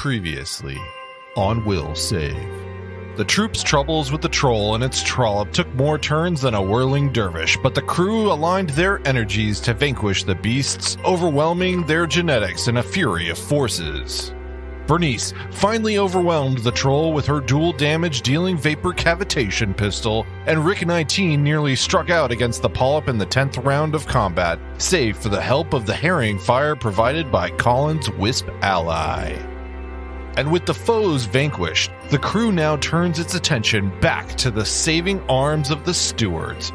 Previously on Will Save. The troop's troubles with the troll and its trollop took more turns than a whirling dervish, but the crew aligned their energies to vanquish the beasts, overwhelming their genetics in a fury of forces. Bernice finally overwhelmed the troll with her dual damage-dealing vapor cavitation pistol, and Rick 19 nearly struck out against the polyp in the 10th round of combat, save for the help of the herring fire provided by Colin's Wisp ally. And with the foes vanquished, the crew now turns its attention back to the saving arms of the stewards.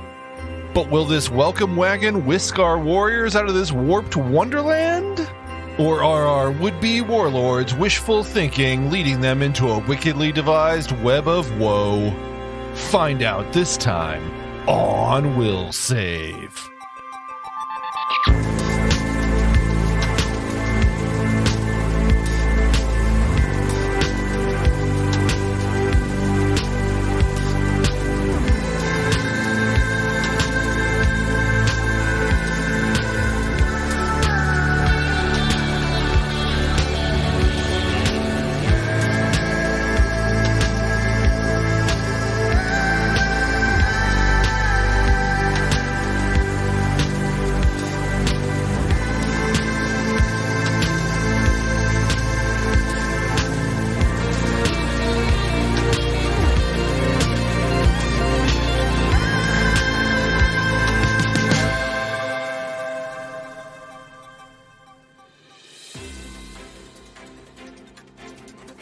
But will this welcome wagon whisk our warriors out of this warped wonderland? Or are our would-be warlords wishful thinking leading them into a wickedly devised web of woe? Find out this time on Will Save.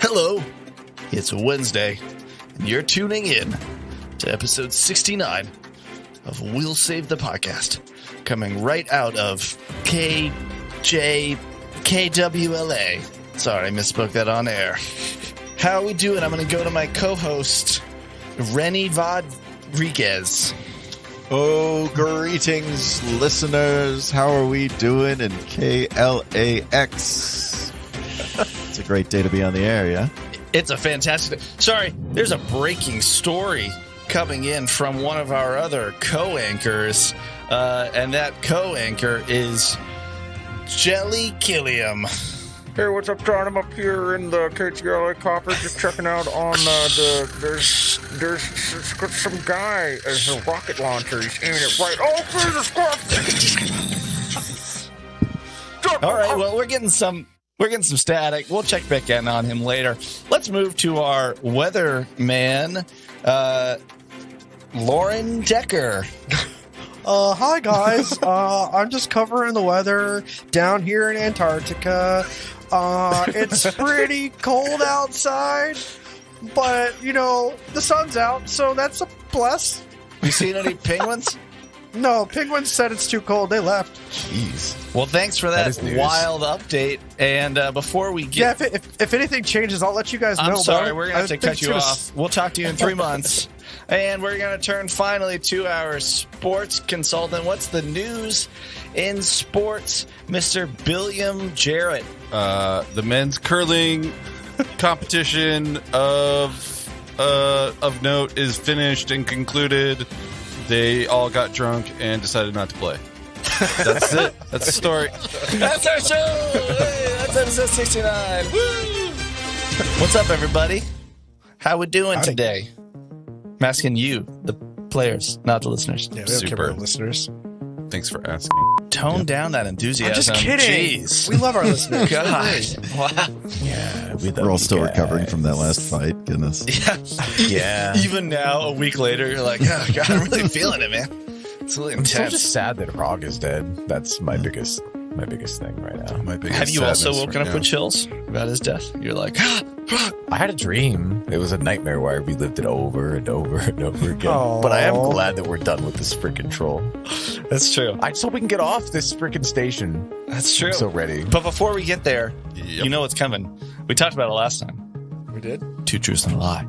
Hello, it's Wednesday, and you're tuning in to episode 69 of We'll Save the Podcast, coming right out of KWLA. Sorry, I misspoke that on air. How are we doing? I'm going to go to my co-host, Renny Rodriguez. Oh, greetings, listeners. How are we doing in KLAX? It's a great day to be on the air, yeah? It's a fantastic day. Sorry, there's a breaking story coming in from one of our other co-anchors, and that co-anchor is Jelly Killiam. Hey, what's up, John? I'm up here in the KTLA copper, just checking out on there's some guy as a rocket launcher. He's aiming it right. Oh, Jesus Christ! All right, well, we're getting some static. We'll check back in on him later. Let's move to our weatherman, Lauren Decker. Hi guys. I'm just covering the weather down here in Antarctica. It's pretty cold outside, but the sun's out, so that's a plus. You seen any penguins? No, penguins said it's too cold. They left. Jeez. Well, thanks for that wild update. And before we get... Yeah, if anything changes, I'll let you guys know. I'm sorry, we're going to have to cut you off. We'll talk to you in 3 months. And we're going to turn finally to our sports consultant. What's the news in sports, Mr. Billiam Jarrett? The men's curling competition of note is finished and concluded. They all got drunk and decided not to play. That's it. That's the story. That's our show. Hey, that's episode 69. Woo! What's up, everybody? How we doing today? I'm asking you, the players, not the listeners. Yeah, we don't care about listeners. Thanks for asking. Tone down that enthusiasm. I'm just kidding. Jeez. We love our listeners. God. Wow. Yeah, we're all still recovering from that last fight. Goodness. Yeah. Even now, a week later, you're like, oh, God, I'm really feeling it, man. It's really I'm intense. still just sad that Rog is dead. That's my biggest thing right now. Have you also woken up with chills about his death? You're like, I had a dream. It was a nightmare where I relived it over and over and over again. Aww. But I am glad that we're done with this freaking troll. That's true. I just hope we can get off this freaking station. That's true. I'm so ready. But before we get there, you know what's coming. We talked about it last time. We did? 2 truths and a lie.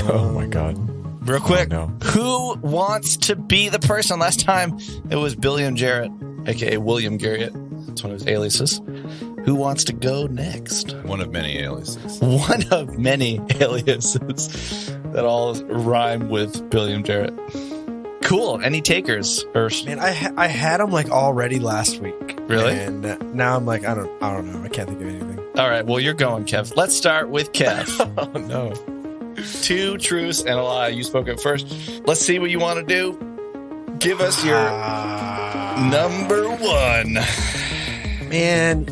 Oh my God. Real quick, no. Who wants to be the person? Last time it was Billiam Jarrett, a.k.a. William Garrett. That's one of his aliases. Who wants to go next? One of many aliases. One of many aliases that all rhyme with Billiam Jarrett. Cool. Any takers? Man, I had them like already last week. Really? And now I'm like, I don't know. I can't think of anything. All right, well, you're going, Kev. Let's start with Kev. Oh, no. 2 truths and a lie. You spoke it first. Let's see what you want to do. Give us your number 1. Man,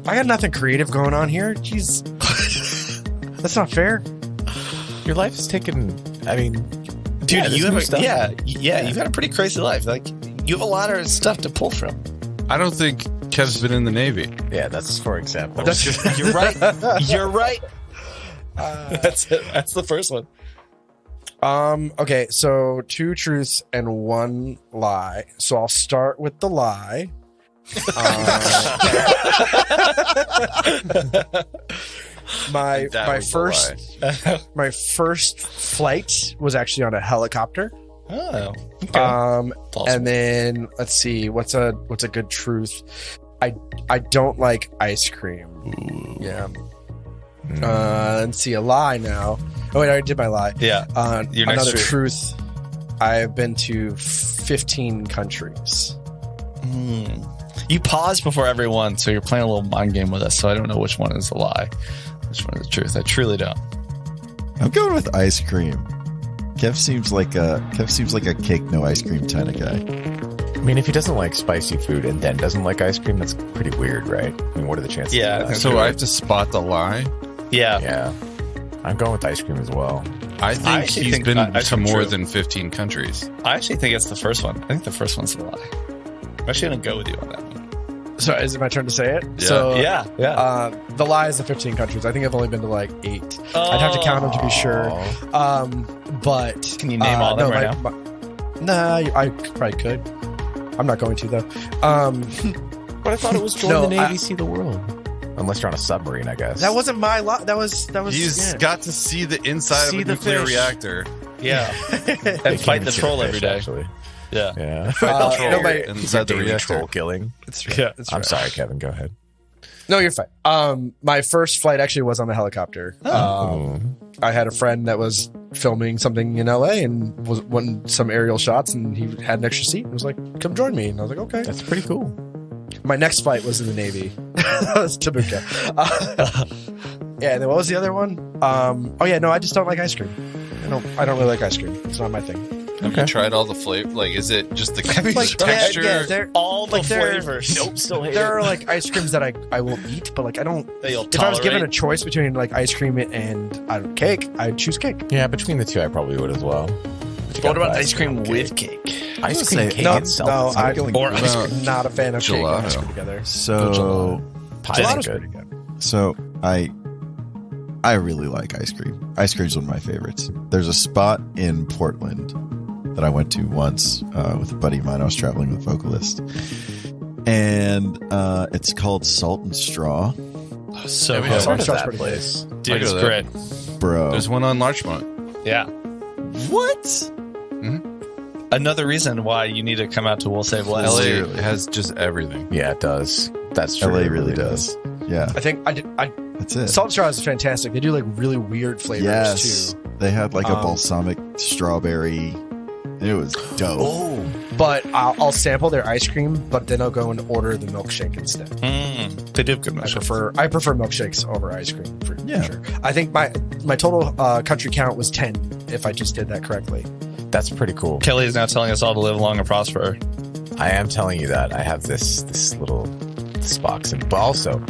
I got nothing creative going on here. Jeez. That's not fair. Your life is taken. I mean, Dude, yeah, you have there's new stuff. you've had a pretty crazy life. Like, you have a lot of stuff to pull from. I don't think Kev's been in the Navy. Yeah, that's for example. You're right. You're right. That's it. That's the first one. Okay, so 2 truths and 1 lie. So I'll start with the lie. My first flight was actually on a helicopter. Oh, okay. And Awesome. then let's see what's a good truth. I don't like ice cream. Yeah. Let's see, a lie now. Oh wait, I already did my lie. Yeah. Your next Another truth. truth. I've been to 15 countries. You paused before every one, so you're playing a little mind game with us. So I don't know which one is a lie, which one is the truth. I truly don't. I'm going with ice cream. Kev seems like a cake no ice cream kind of guy. I mean, if he doesn't like spicy food and then doesn't like ice cream, that's pretty weird, right? I mean, what are the chances? Yeah, of that? So I have to spot the lie. Yeah. Yeah. I'm going with ice cream as well. I think actually he's think been ice to cream more true. than 15 countries. I actually think it's the first one. I think the first one's a lie. I'm actually going to go with you on that one. So is it my turn to say it? Yeah. So Yeah. the lie is the 15 countries. I think I've only been to like 8. I'd have to count them to be sure. But Can you name all of them right now? Nah, I probably could. I'm not going to though. But I thought it was join No, the Navy, see the world. Unless you're on a submarine, I guess. That wasn't my lie. That was. He's yeah. got to see the inside See of a the nuclear fish. reactor. Yeah. They And can't fight even the see troll fish, every day. Actually. Yeah. Yeah. Fight the troll no, my- inside the Daily reactor. troll killing. That's right. Yeah. That's I'm right. sorry, Kevin. Go ahead. No, you're fine. My first flight actually was on a helicopter. I had a friend that was filming something in LA and was wanting some aerial shots, and he had an extra seat and was like, "Come join me." And I was like, "Okay." That's pretty cool. My next flight was in the Navy. That was Tabuka. Yeah. And then what was the other one? Oh yeah, no, I just don't like ice cream. I don't really like ice cream. It's not my thing. Have you tried all the flavor? Like, is it just the Like, texture? yeah, they're- All the Like, they're- flavors. Nope, still hate there are like ice creams that I will eat, but like I don't. That you'll If I was given a tolerate. choice between like ice cream and cake, I'd choose cake. Yeah, between the two, I probably would as well. What about ice cream with cake? Ice cream say- cake No, itself? no, is I good. Or ice Well, cream. Not a fan of cake and ice Gelato. cream together. So Pie's Gelato's good. pretty good. So I really like ice cream. Ice cream's one of my favorites. There's a spot in Portland that I went to once with a buddy of mine. I was traveling with a vocalist, and it's called Salt and Straw. So Yeah, we good. have Salt and I've heard of Straw's that pretty place. Dude, I it's go great. Bro. There's one on Larchmont. Yeah. What? Another reason why you need to come out to We'll Save West. LA Seriously. has just everything. Yeah, it does. That's true. LA It really does. Yeah, I think that's it. Salt and Straw is fantastic. They do like really weird flavors Yes, too. they had like a Um, balsamic strawberry. It was dope. Oh, But I'll sample their ice cream, but then I'll go and order the milkshake instead. They do have good I milkshakes. prefer milkshakes over ice cream for Yeah. sure. I think my total country count was 10 if I just did that correctly. that's pretty cool. Kelly is now telling us all to live long and prosper. I am telling you that I have this little box, but also, do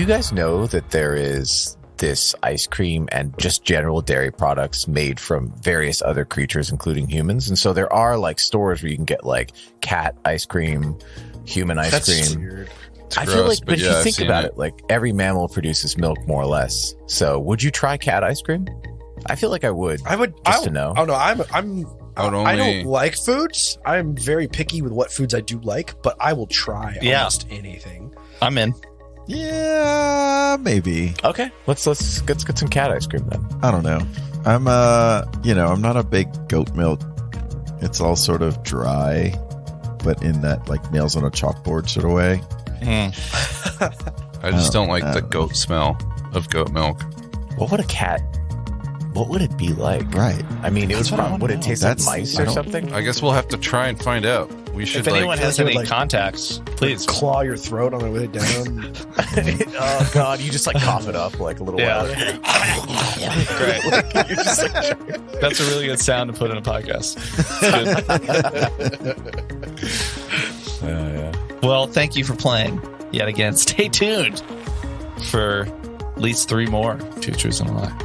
you guys know that there is this ice cream and just general dairy products made from various other creatures, including humans? And so there are like stores where you can get like cat ice cream, human ice That's cream. weird. I feel gross, like, but but if yeah, you I've think seen about it. it, like every mammal produces milk more or less. So would you try cat ice cream? I feel like I would. I would Just to know. Oh no, I would I only- don't like foods. I'm very picky with what foods I do like, but I will try Yeah. almost anything. I'm in. Yeah, maybe. Okay, let's get some cat ice cream then. I don't know. I'm I'm not a big goat milk. It's all sort of dry, but in that like nails on a chalkboard sort of way. I just don't like I the don't goat smell of goat milk. What would it be like? Right. I mean, it That's would what I wanna would it know. taste That's- like mice I or don't- something? I guess we'll have to try and find out. We should If anyone has any like- contacts, please. Claw your throat on the way down. Oh God, you just like cough it up like a little Yeah. while. Great. You're just like, That's a really good sound to put in a podcast. It's good. yeah. Well, thank you for playing yet again. Stay tuned for at least 3 more Two Truths and a Lie.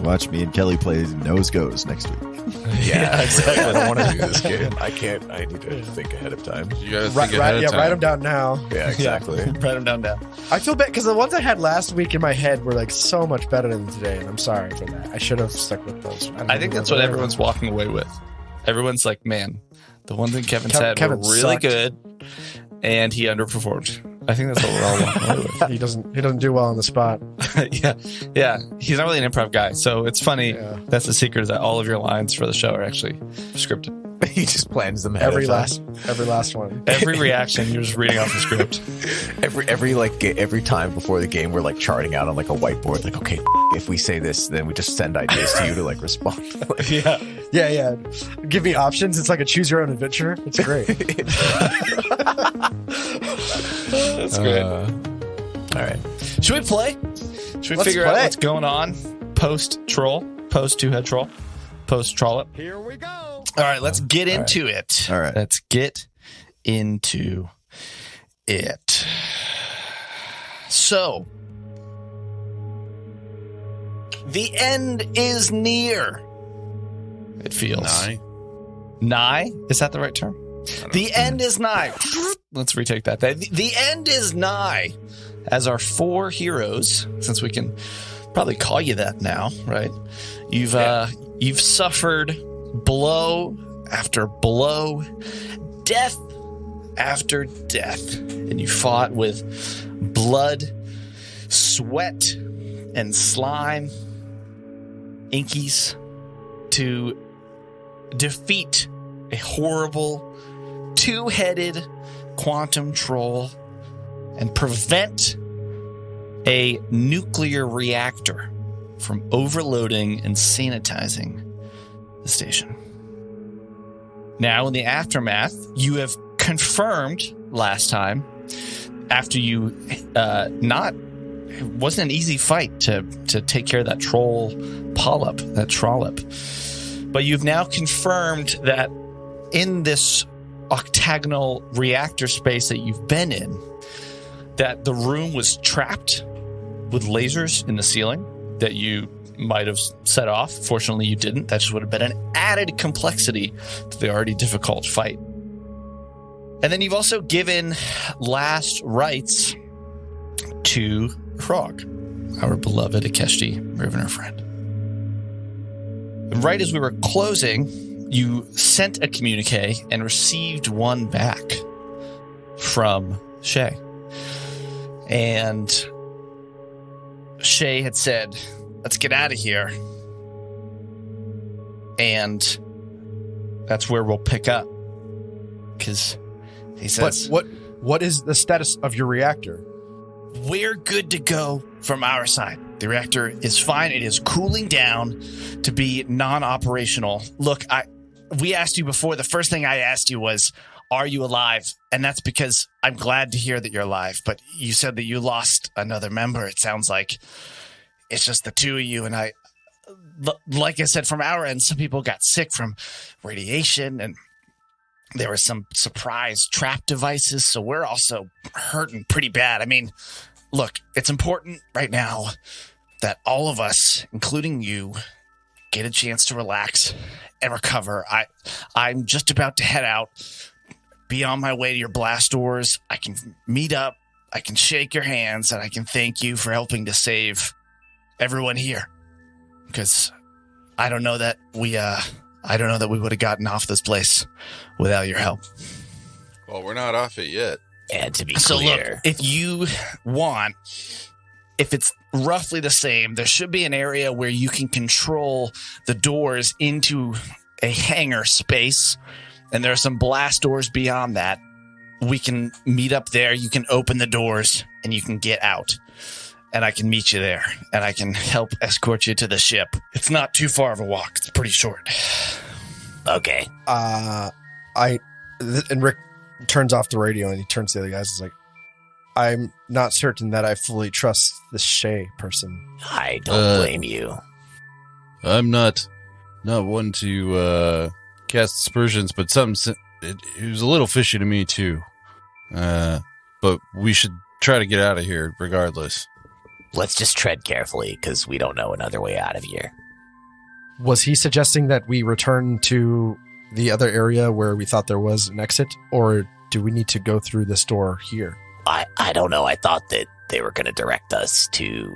Watch me and Kelly play Nose Goes next week. Yeah, exactly. I don't want to do this game. I can't. I need to think ahead of time. You gotta Right, think ahead of time. write them down now. Yeah, exactly. Write them down now. I feel bad because the ones I had last week in my head were like so much better than today, and I'm sorry for that. I should have stuck with those. I think that's what everyone's walking away with. Everyone's like, man, the one thing Kevin said Kevin were really sucked. good, and he underperformed. I think that's what we're all walking away with. He doesn't do well on the spot. yeah. He's not really an improv guy, so it's funny. Yeah. That's the secret, is that all of your lines for the show are actually scripted. He just plans them ahead Every of time. last one. Every reaction, you're just reading off the script. Every time before the game, we're like charting out on like a whiteboard. Like, okay, if we say this, then we just send ideas to you to like respond. Yeah. Yeah. Give me options. It's like a choose your own adventure. It's great. That's great. All right. Should we play? Should we Let's figure out play. what's going on post-troll, post-two-head troll, post-trollop? Here we go. All right, let's get into it. All right. Let's get into it. So, the end is near. It feels. Nigh? Is that the right term? The end is nigh. Let's retake that. The end is nigh. As our 4 heroes, since we can probably call you that now, right? You've suffered blow after blow, death after death, and you fought with blood, sweat, and slime, inkies, to defeat a horrible 2-headed quantum troll and prevent a nuclear reactor from overloading and sanitizing the station. Now, in the aftermath, you have confirmed last time, after you it wasn't an easy fight to take care of that trollop, but you've now confirmed that in this octagonal reactor space that you've been in, that the room was trapped with lasers in the ceiling that you might have set off. Fortunately, you didn't. That just would have been an added complexity to the already difficult fight. And then you've also given last rites to Frog, our beloved Akeshti Rivener friend. And right as we were closing, you sent a communique and received one back from Shay. And Shay had said, let's get out of here. And that's where we'll pick up. Because he says, But what is the status of your reactor? we're good to go from our side. The reactor is fine. It is cooling down to be non-operational. Look, we asked you before. The first thing I asked you was, are you alive? And that's because I'm glad to hear that you're alive. But you said that you lost another member. It sounds like it's just the 2 of you. And like I said, from our end, some people got sick from radiation, and there were some surprise trap devices. So we're also hurting pretty bad. I mean, look, it's important right now that all of us, including you, get a chance to relax and recover. I'm just about to head out, be on my way to your blast doors. I can meet up, I can shake your hands, and I can thank you for helping to save everyone here. Because I don't know that we would have gotten off this place without your help. Well, we're not off it yet. And to be So clear, look, if you want, if it's roughly the same, there should be an area where you can control the doors into a hangar space, and there are some blast doors beyond that. We can meet up there. You can open the doors, and you can get out. And I can meet you there, and I can help escort you to the ship. It's not too far of a walk. It's pretty short. okay. I And Rick turns off the radio and he turns to the other guys. He's like, I'm not certain that I fully trust this Shay person. I don't blame you. I'm not one to cast aspersions, but it was a little fishy to me too. But we should try to get out of here regardless. Let's just tread carefully, because we don't know another way out of here. Was he suggesting that we return to the other area where we thought there was an exit, or do we need to go through this door here? I don't know. I thought that they were going to direct us to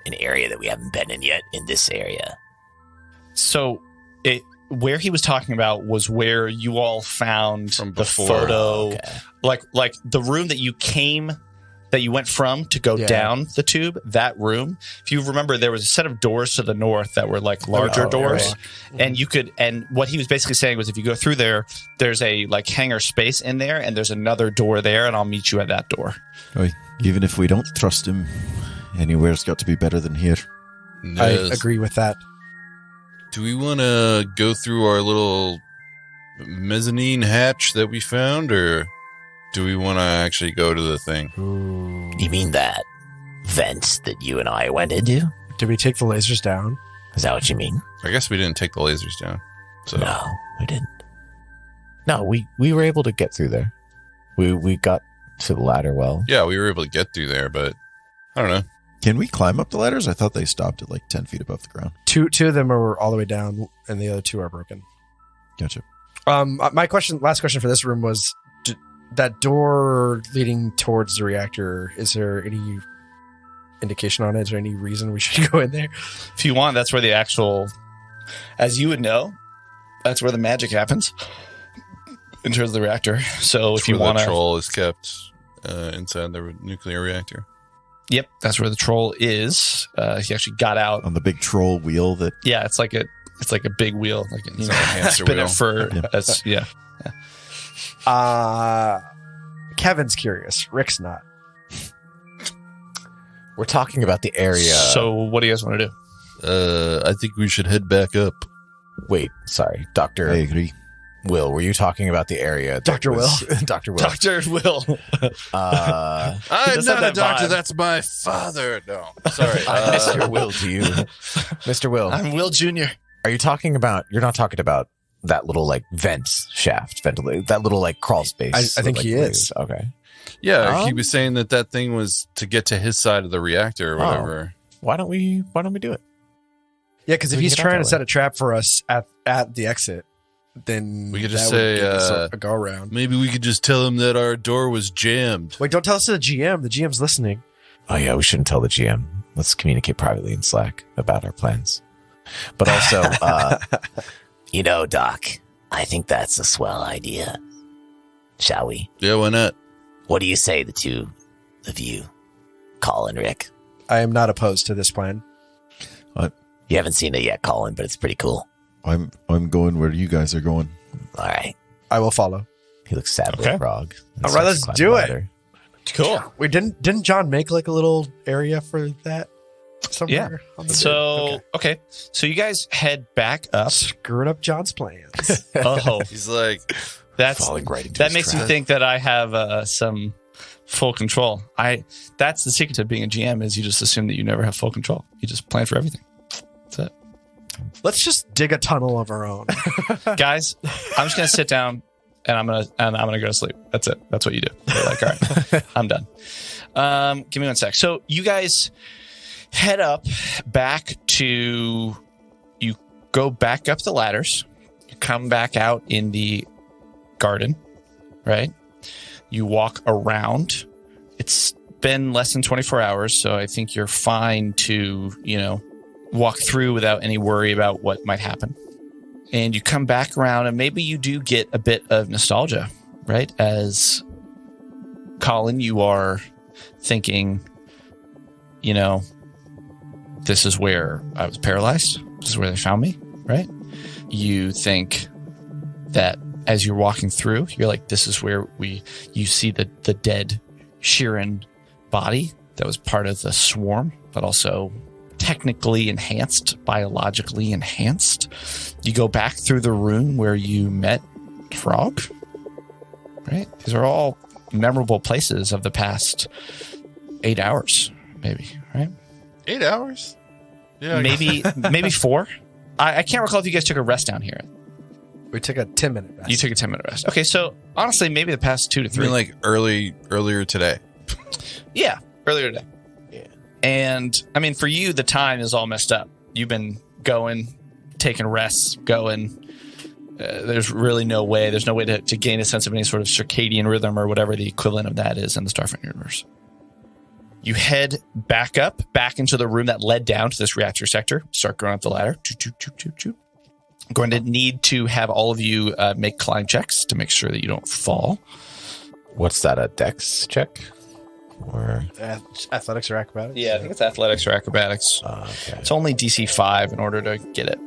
an area that we haven't been in yet in this area. So where he was talking about was where you all found From the before. photo, Okay. like the room that you went from to go Yeah. down the tube. That room, if you remember, there was a set of doors to the north that were like larger Oh, doors, yeah. and what he was basically saying was, if you go through there's a like hangar space in there, and there's another door there, and I'll meet you at that door. Right. Even if we don't trust him, anywhere's got to be better than here. I Yes. agree with that. Do we want to go through our little mezzanine hatch that we found, or do we want to actually go to the thing? You mean that vent that you and I went into? Did we take the lasers down? Is that what you mean? I guess we didn't take the lasers down. So No, we didn't. No, we were able to get through there. We got to the ladder well. yeah, we were able to get through there, but I don't know. Can we climb up the ladders? I thought they stopped at like 10 feet above the ground. Two of them are all the way down, and the other two are broken. Gotcha. My last question for this room was, that door leading towards the reactor, is there any indication on it? Is there any reason we should go in there? If you want, that's where the actual, as you would know, that's where the magic happens in terms of the reactor. So That's if you where want the to, troll is kept inside the nuclear reactor. yep, that's where the troll is. He actually got out. On the big troll wheel that Yeah, it's like a big wheel, like It's like a hamster spin wheel. it for Yeah. yeah. Kevin's curious. Rick's not. We're talking about the area. So what do you guys want to do? I think we should head back up. Wait, sorry, Dr. I agree. Will, were you talking about the area? that Dr. was- Dr. Will. Dr. Will. I'm does have not a that doctor. vibe. That's my father. No, sorry. Mr. Will, Mr. Will, I'm Will Jr. are you talking about, you're not talking about that little like vent shaft, that little like crawl space? I think like, he is. Okay. Yeah, he Um, was saying that thing was to get to his side of the reactor or whatever. Why don't we do it? Yeah, because if We he's can get out trying that to set a trap for us at the exit, then We could just that would say, give us a go around. Maybe we could just tell him that our door was jammed. Wait, don't tell us to the GM. The GM's listening. Oh yeah, we shouldn't tell the GM. Let's communicate privately in Slack about our plans. But also, You know, Doc, I think that's a swell idea. Shall we? Yeah, why not? What do you say, the two of you, Colin, Rick? I am not opposed to this plan. You haven't seen it yet, Colin, but it's pretty cool. I'm going where you guys are going. All right. I will follow. he looks sad Okay. with Frog. and All right, starts let's to climb do the it. ladder. Cool. Wait, didn't John make like a little area for that somewhere? On the So okay, so you guys head back up. screwing up John's plans. Oh, He's like, that's Falling right into that his makes me trap. think that I have some full control. That's the secret to being a GM, is you just assume that you never have full control. You just plan for everything. That's it. Let's just dig a tunnel of our own. Guys, I'm just gonna sit down and I'm gonna go to sleep. That's it. That's what you do. You're like, all right, I'm done. Give me 1 sec. So you guys head up back to, you go back up the ladders, you come back out in the garden, right? You walk around. It's been less than 24 hours, so I think you're fine to, walk through without any worry about what might happen. And you come back around, and maybe you do get a bit of nostalgia, right? As Colin, you are thinking, this is where I was paralyzed. This is where they found me, right? You think that as you're walking through, you're like, this is where you see the dead Sheeran body that was part of the swarm, but also technically enhanced, biologically enhanced. You go back through the room where you met Frog, right? These are all memorable places of the past 8 hours, maybe, right? 8 hours? Yeah. Maybe 4. I can't recall if you guys took a rest down here. We took a 10-minute rest. You took a 10-minute rest. Okay, so honestly, maybe the past 2 to I 3. mean, like earlier today. Yeah, earlier today. Yeah. And I mean, for you, the time is all messed up. You've been going, taking rests, going. There's really no way. There's no way to gain a sense of any sort of circadian rhythm or whatever the equivalent of that is in the Starfront universe. You head back into the room that led down to this reactor sector. Start going up the ladder. I'm going to need to have all of you make climb checks to make sure that you don't fall. What's that? A dex check? Or Athletics or acrobatics? Yeah, I think it's athletics or acrobatics. okay. It's only DC 5 in order to get it.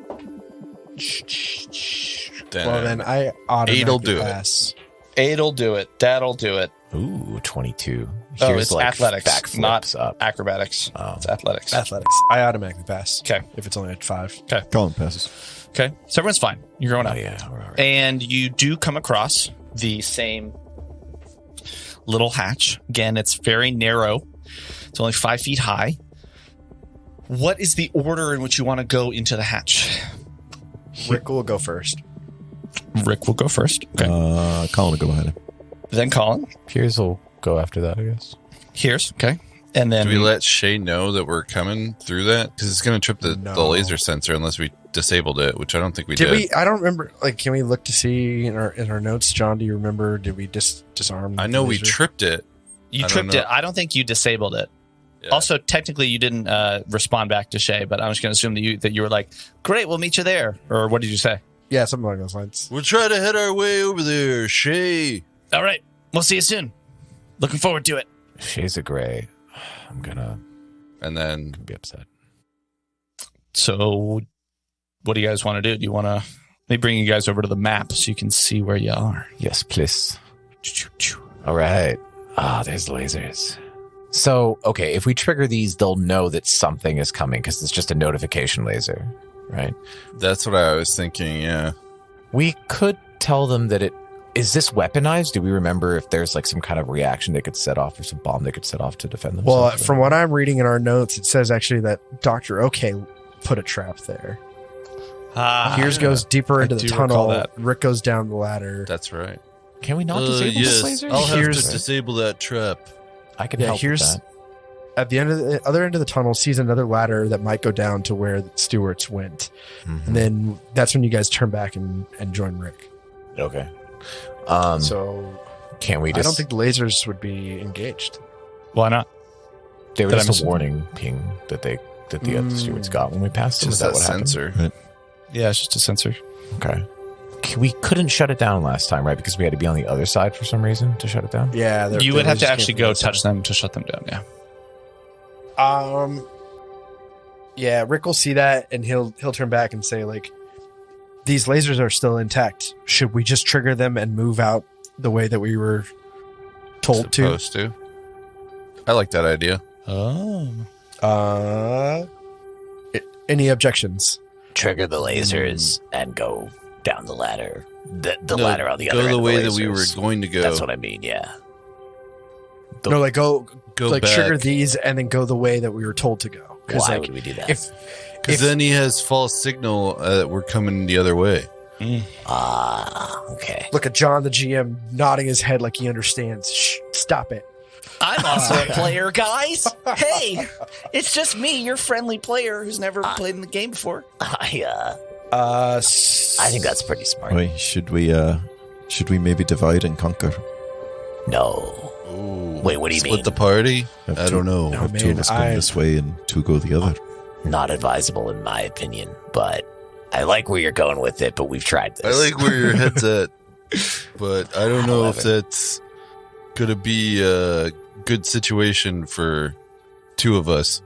Well, then I automatically Eight'll do it. pass. 8'll do it. That'll do it. Ooh, 22. Oh, Here's it's like athletics, backflips not up. acrobatics. Oh. It's athletics. Athletics. I automatically pass. Okay. If it's only at 5. Colin passes. Okay. So everyone's fine. You're going Oh, up. yeah. All right. And you do come across the same little hatch. Again, it's very narrow. It's only 5 feet high. What is the order in which you want to go into the hatch? Rick will go first. Rick will go first. Okay. Colin will go behind him. Then Colin. Piers will go after that, I guess. Here's. Okay. And then Do we let Shay know that we're coming through that? Because it's going to trip the No. laser sensor unless we disabled it, which I don't think we Did did. we? I don't remember. Like, can we look to see in our notes, John? Do you remember? Did we disarm? I know the we laser? tripped it. you I don't tripped know. it. I don't think you disabled it. Yeah. Also, technically, you didn't respond back to Shay, but I'm just going to assume that you were like, great, we'll meet you there. Or what did you say? Yeah, something along those lines. We'll try to head our way over there, Shay. All right. We'll see you soon. Looking forward to it. Shades of gray. I'm gonna And then be upset. So, what do you guys want to do? Do you want to... Let me bring you guys over to the map so you can see where you are. Yes, please. All right. There's lasers. So, okay, if we trigger these, they'll know that something is coming because it's just a notification laser, right? that's what I was thinking, yeah. We could tell them that is this weaponized? Do we remember if there's like some kind of reaction they could set off or some bomb they could set off to defend themselves? Well, from what I'm reading in our notes, it says actually that Dr. OK put a trap there. Piers goes deeper I into the do recall tunnel. that. Rick goes down the ladder. That's right. Can we not disable this laser? I'll have Here's- to disable that trap. I can Yeah, help with here's- that. At the end of the other end of the tunnel, sees another ladder that might go down to where the Stewarts went, Mhm. and then that's when you guys turn back and join Rick. Okay. So Can we I just... don't think the lasers would be engaged. Why not? they were that I'm just a assuming. warning ping that the other stewards got when we passed them. Just Is that that what happened? sensor. Yeah, it's just a sensor. Okay. We couldn't shut it down last time, right? Because we had to be on the other side for some reason to shut it down. Yeah, You would have to actually go touch them to shut them down, yeah. Yeah, Rick will see that and he'll turn back and say, like, these lasers are still intact. Should we just trigger them and move out the way that we were told to? Supposed to. I like that idea. Oh. Any objections? Trigger the lasers and go down the ladder. The No, ladder on the other go end the of way the that we were lasers. going to go. That's what I mean, yeah. No, like go like back. trigger these and then go the way that we were told to go. Because Why like, would we do that? if Because then he has false signal that we're coming the other way. Okay. look at John, the GM, nodding his head like he understands. Shh, stop it. I'm also a player, guys. Hey, it's just me, your friendly player who's never played in the game before. I think that's pretty smart. Wait, should we maybe divide and conquer? No. Ooh. Wait, what do you Split mean? the party? Have I two- don't know. No, Have two man, of us go I- this way and two go the other. Not advisable in my opinion, but I like where you're going with it, but we've tried I this. like where your head's at, but I don't know if However. that's gonna be a good situation for two of us.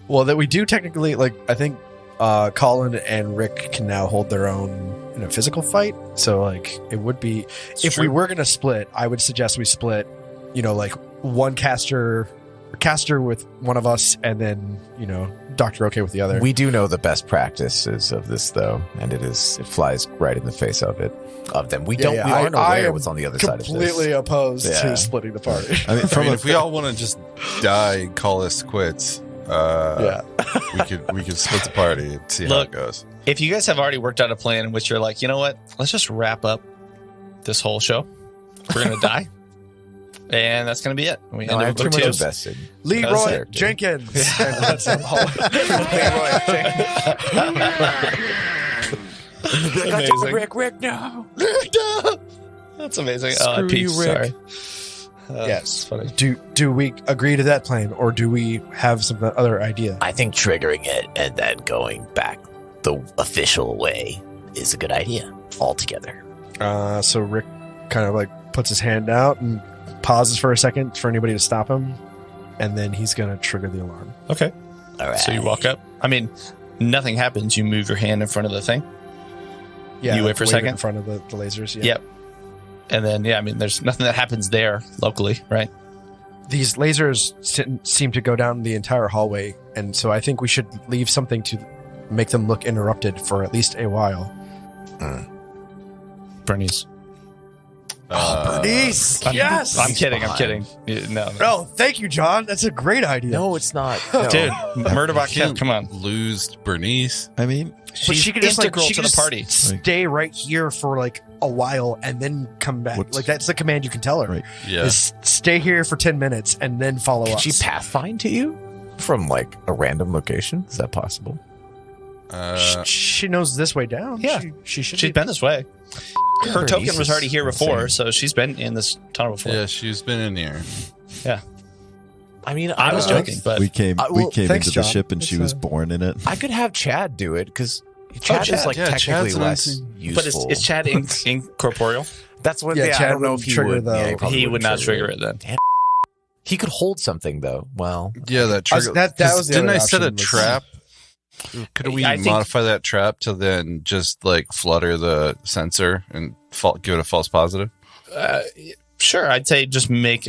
Well, that we do technically, like, I think Colin and Rick can now hold their own in a physical fight. So, like, it would be, if we were going to split, I would suggest we split, you know, like one caster Caster with one of us, and then Dr. OK with the other. We do know the best practices of this, though, and it flies right in the face of them. We aren't aware what's on the other side of this. Completely opposed to splitting the party. I mean, if we all want to just die and call this quits, we could split the party and see how it goes. If you guys have already worked out a plan in which you're like, you know what, let's just wrap up this whole show. We're gonna die, and that's gonna be it. We end I up have too with much twos. invested. Leroy Jenkins. And that's him. Amazing. Rick, no. That's amazing. Screw Peach, you, Rick. sorry. Yes. Funny. Do we agree to that plan, or do we have some other idea? I think triggering it and then going back the official way is a good idea altogether. So Rick kind of like puts his hand out and pauses for a second for anybody to stop him, and then he's gonna trigger the alarm. Okay. All right. So you walk up. I mean, nothing happens. You move your hand in front of the thing. Yeah, You wait for a wave second? in front of the lasers. Yeah. Yep. And then, I mean, there's nothing that happens there locally, right? These lasers seem to go down the entire hallway, and so I think we should leave something to make them look interrupted for at least a while. Bernice. Bernice! Yes! I'm kidding. I'm kidding. No. Oh, thank you, John. That's a great idea. No, it's not. No. Dude, Murderbot Kid, come on. Lose Bernice. I mean, But She's she could just integral she to could the just party. stay right here for like a while and then come back. What's- Like that's the command you can tell her. Right. Yeah. Is stay here for 10 minutes and then follow Can us. she pathfind to you from like a random location? Is that possible? She knows this way down. Yeah. she should. She's been this way. Her Bernice token was is already here before, insane. so she's been in this tunnel before. Yeah, she's been in here. I mean, I was joking, but we came well, thanks, into the John. ship and she It's, was born in it. I could have Chad do it because Chad is Chad. like Yeah, technically Chad's less amazing. useful. but is Chad incorporeal? That's what. Yeah, Yeah, Chad I don't know wouldn't if he trigger, would. though. Yeah, probably He would wouldn't not trigger it then. He could hold something though. Well, Yeah, that trigger. that 'cause was the didn't other I set a option was- trap? Could we I think- modify that trap to then just like flutter the sensor and give it a false positive? Sure, I'd say just make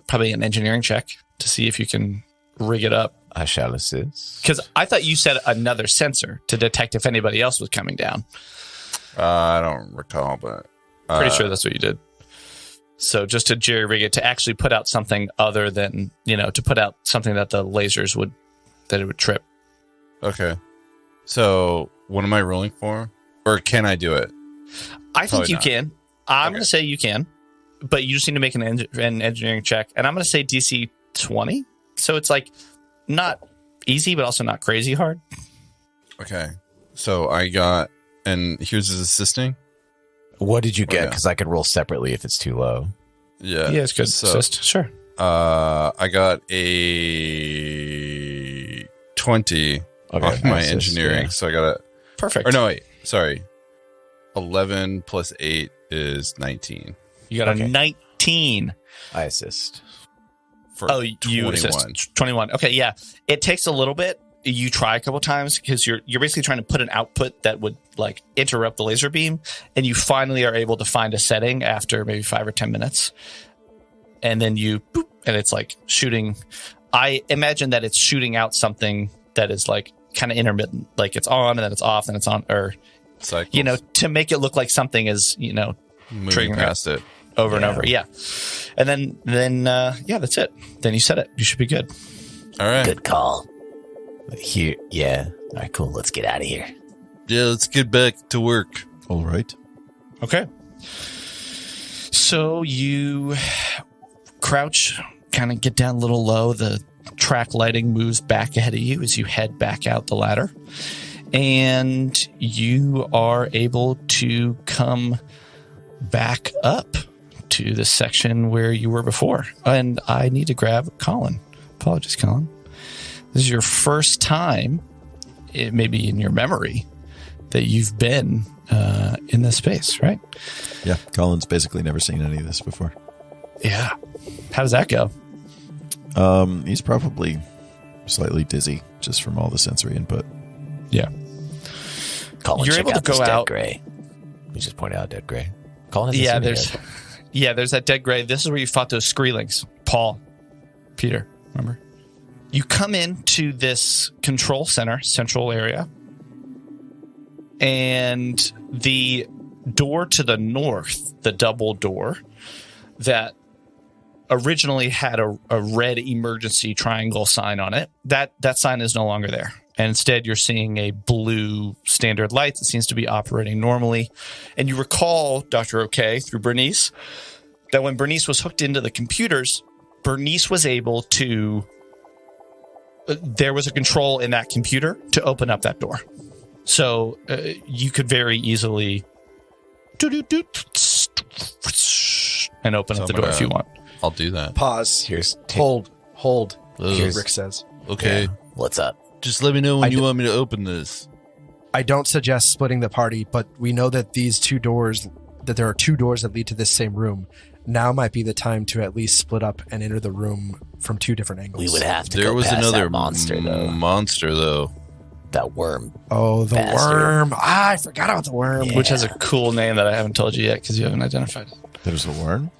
probably an engineering check to see if you can rig it up. I shall assist. Because I thought you said another sensor to detect if anybody else was coming down. I don't recall, but Pretty sure that's what you did. So just to jerry rig it to actually put out something other than, to put out something that the lasers would trip. okay. So what am I rolling for? Or can I do it? I think Probably you not. can. I'm Okay. going to say you can, but you just need to make an engineering check. And I'm going to say DC 20. So it's like not easy, but also not crazy hard. Okay. So I got, and here's his assisting. What did you get? Yeah. Because I could roll separately if it's too low. Yeah. Yeah, it's good. So, Assist. Sure. I got a 20 Okay, on my assist, engineering. yeah. So I got Perfect. or no, wait, sorry. 11 plus 8 is 19 You got Okay. a 19. I assist. for Oh, you 21. assist. 21. Okay, yeah. It takes a little bit. You try a couple times because you're basically trying to put an output that would like interrupt the laser beam, and you finally are able to find a setting after maybe 5 or 10 minutes, and then you boop, and it's like shooting. I imagine that it's shooting out something that is like kind of intermittent, like it's on and then it's off and it's on, or Cycles. to make it look like something is moving triggering past it. over and over. Yeah, and then yeah, that's it. Then you set it. You should be good. All right. Good call. Here, yeah. All right, cool. Let's get out of here. Yeah, let's get back to work. All right. Okay. So you crouch, kind of get down a little low. The track lighting moves back ahead of you as you head back out the ladder. And you are able to come back up to the section where you were before. And I need to grab Colin. Apologies, Colin. This is your first time, it may be in your memory, that you've been in this space, right? Yeah, Colin's basically never seen any of this before. Yeah. How does that go? He's probably slightly dizzy just from all the sensory input. Yeah. Colin, You're check able to out this go dead out- gray. We just pointed out dead gray. Colin hasn't Yeah, seen it yet. there's that dead gray. This is where you fought those Skreelings. Paul, Peter. remember? You come into this control center, central area, and the door to the north, the double door that originally had a red emergency triangle sign on it, that sign is no longer there. And instead, you're seeing a blue standard light that seems to be operating normally. And you recall, Dr. OK, through Bernice, that when Bernice was hooked into the computers, Bernice was able to... there was a control in that computer to open up that door. So you could very easily... and open up the door if you want. I'll do that. Pause. Here's Hold. Ugh. Rick says. Okay. What's up? Just let me know when I you d- want me to open this. I don't suggest splitting the party, but we know that there are two doors that lead to this same room. Now might be the time to at least split up and enter the room from two different angles. We would have to There go was past another that monster, though. monster, though. That worm. Oh, the Bastard. worm. I forgot about the worm. Yeah. Which has a cool name that I haven't told you yet because you haven't identified it. There's a worm.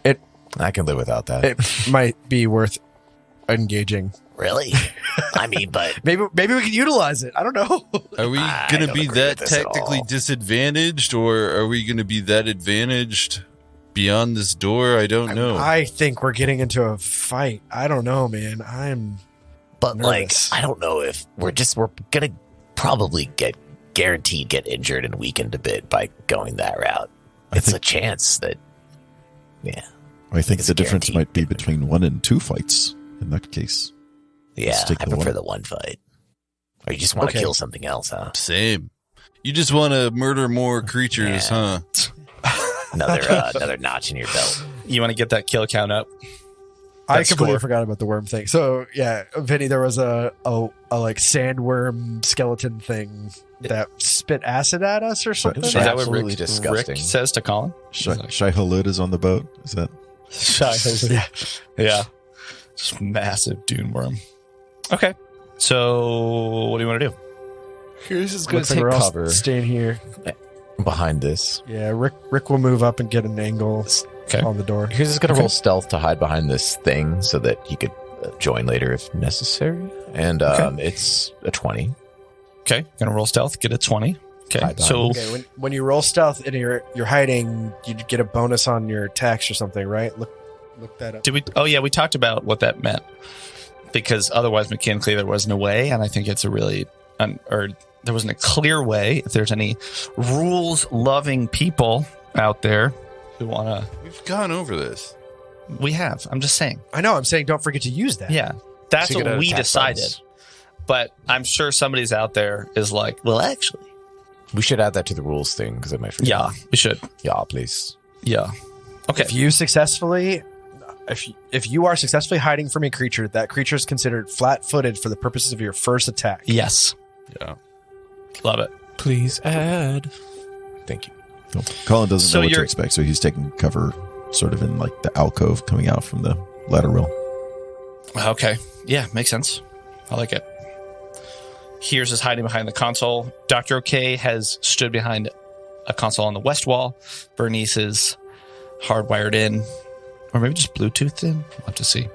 I can live without that. It might be worth engaging. Really? I mean, but Maybe we can utilize it. I don't know. Are we I going to don't be agree that with this at tactically all. disadvantaged, or are we going to be that advantaged beyond this door? I don't know. I think we're getting into a fight. I don't know, man. I'm but like, nervous. I don't know if we're gonna probably guaranteed get injured and weakened a bit by going that route. I It's think- a chance that, yeah, I think It's the difference guaranteed. might be between 1 and 2 fights in that case. yeah. Stick I to prefer one. the one fight. Or you just want to Okay. kill something else, huh? Same. You just want to murder more creatures, Yeah. huh? Another notch in your belt. You want to get that kill count up? I That completely score. forgot about the worm thing. So yeah, Vinny, there was a like sandworm skeleton thing that spit acid at us or something. Is that what Absolutely Rick disgusting. says to Colin? Shai Halud is on the boat. Is that? Yeah. Yeah. Just massive dune worm. Okay. So what do you want to do? Here's just gonna Looks like take we're all cover staying here. behind this. Yeah, Rick will move up and get an angle Okay. on the door. Here's just gonna Okay. roll stealth to hide behind this thing so that he could join later if necessary. And it's a 20. Okay. Gonna roll stealth, get a 20. Okay. Hide So Okay, when you roll stealth and you're hiding, you get a bonus on your attacks or something, right? Look that up. did we oh yeah, we talked about what that meant. Because otherwise mechanically there wasn't a way, and I think it's a really or there wasn't a clear way. If there's any rules loving people out there who wanna We've gone over this. we have. I'm just saying. I know. I'm saying don't forget to use that. Yeah. That's So you get what an we attack decided. bonus. But I'm sure somebody's out there is like, well, actually, We should add that to the rules thing because I might forget. yeah, we should. Yeah, please. Yeah. Okay. If you are successfully hiding from a creature, that creature is considered flat-footed for the purposes of your first attack. Yes. Yeah. Love it. Please add. Thank you. No. Colin doesn't So know what to you're- expect, so he's taking cover sort of in like the alcove coming out from the ladder rail. Okay. Yeah, makes sense. I like it. Here's is hiding behind the console. Dr. OK has stood behind a console on the west wall. Bernice is hardwired in, or maybe just Bluetoothed in. We'll have to see.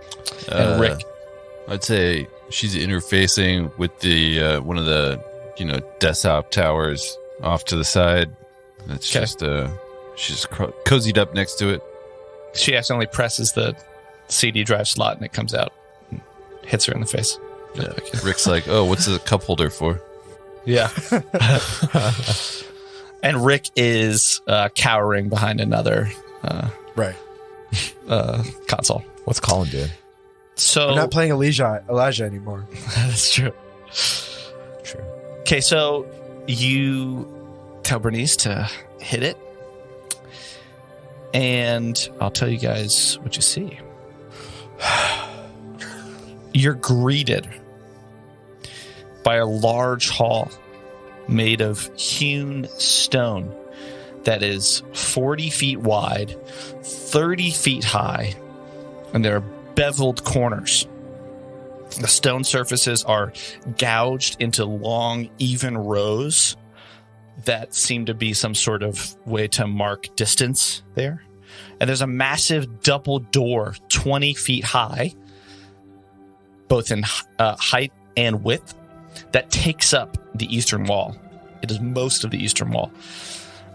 And Rick. I'd say she's interfacing with the one of the desktop towers off to the side. It's Okay. just she's cozied up next to it. She accidentally presses the CD drive slot and it comes out and hits her in the face. Yeah. Rick's like, "Oh, what's the cup holder for?" Yeah. And Rick is cowering behind another Right. console. What's Colin doing? So I'm not playing Elijah anymore. that's true. Sure. Okay, so you tell Bernice to hit it. And I'll tell you guys what you see. You're greeted by a large hall made of hewn stone that is 40 feet wide, 30 feet high, and there are beveled corners. The stone surfaces are gouged into long, even rows that seem to be some sort of way to mark distance there. And there's a massive double door, 20 feet high, both in height and width, that takes up the eastern wall. It is most of the eastern wall.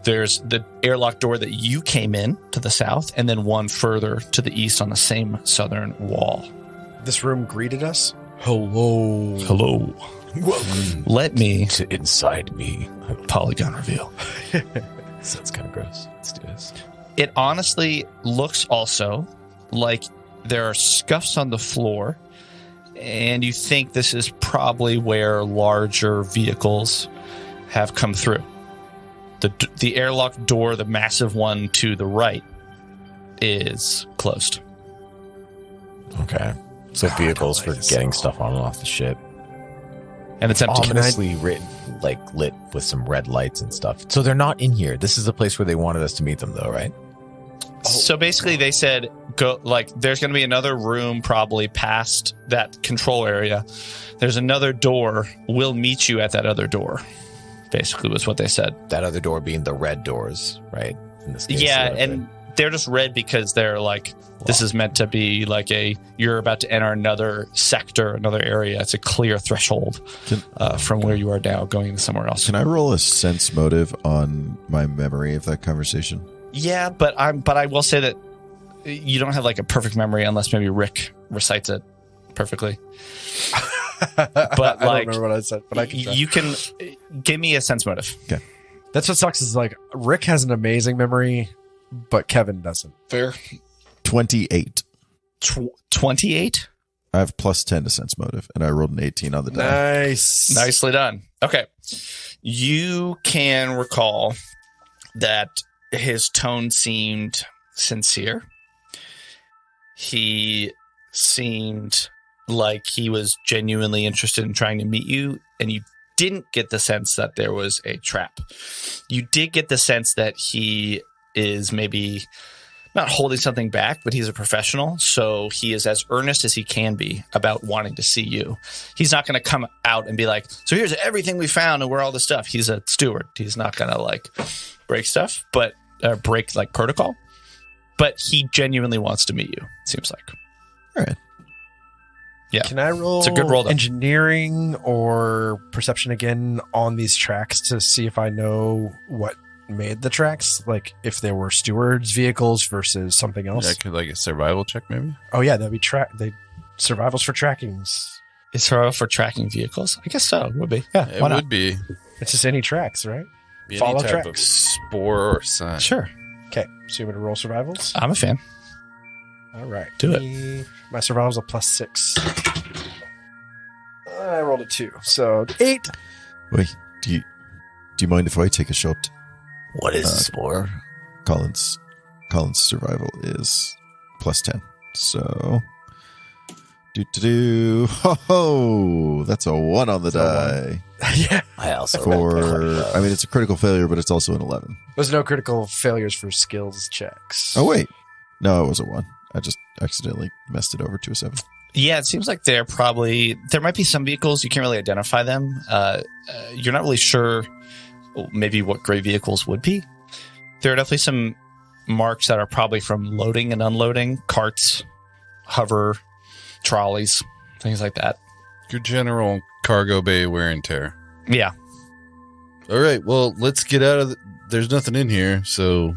There's the airlock door that you came in to the south, and then one further to the east on the same southern wall. This room greeted us. Hello. Hello. Let me To inside me. polygon reveal. Sounds kind of gross. Let's do this. It honestly looks also like there are scuffs on the floor, and you think this is probably where larger vehicles have come through. The airlock door, the massive one to the right, is closed. Okay. So vehicles for getting stuff on and off the ship. And it's empty. Ominously written, like lit with some red lights and stuff. So they're not in here. This is the place where they wanted us to meet them, though, right? So basically, they said, "Go." Like, there's going to be another room probably past that control area. There's another door. We'll meet you at that other door. Basically, was what they said. That other door being the red doors, right? In this case, Yeah, the- and they're just red because they're like, this is meant to be like you're about to enter another sector, another area. It's a clear threshold from where you are now going into somewhere else. Can I roll a sense motive on my memory of that conversation? Yeah, but I will say that you don't have like a perfect memory unless maybe Rick recites it perfectly. But I don't like, remember what I said, but I can try. you can give me a sense motive. That's what sucks is like Rick has an amazing memory, but Kevin doesn't. Fair. 28. 28. I have plus 10 to sense motive, and I rolled an 18 on the die. Nice. Nicely done. Okay. You can recall that his tone seemed sincere. He seemed like he was genuinely interested in trying to meet you, and you didn't get the sense that there was a trap. You did get the sense that he is maybe not holding something back, but he's a professional, so he is as earnest as he can be about wanting to see you. He's not going to come out and be like, so here's everything we found and where all this stuff. He's a steward. He's not going to like break stuff, but break like protocol. But he genuinely wants to meet you, it seems like. All right. Yeah. Can I roll It's a good roll, though. engineering or perception again on these tracks to see if I know what made the tracks? Like if there were stewards' vehicles versus something else? Yeah, could like a survival check maybe. Oh yeah, that'd be survivals for trackings. Is her for tracking vehicles? I guess so. It would be. Yeah. It Why not? would be It's just any tracks, right? any Follow type of tracks. spore or sign. Sure. Okay, so you want me to roll survivals? I'm a fan. All right. Do it. My survival's a +6. I rolled a 2, so 8. Wait, do you mind if I take a shot? What is this for? Colin's survival is plus 10. So ho, that's a 1 on the die. Yeah. I also read quite low. I mean, it's a critical failure, but it's also an 11. There's no critical failures for skills checks. Oh wait, no, it was a 1. I just accidentally messed it over to a 7. Yeah, it seems like there might be some vehicles, you can't really identify them. You're not really sure maybe what gray vehicles would be. There are definitely some marks that are probably from loading and unloading, carts, hover, trolleys, things like that. Good general cargo bay wear and tear. Yeah. All right, well, let's get out of there's nothing in here, so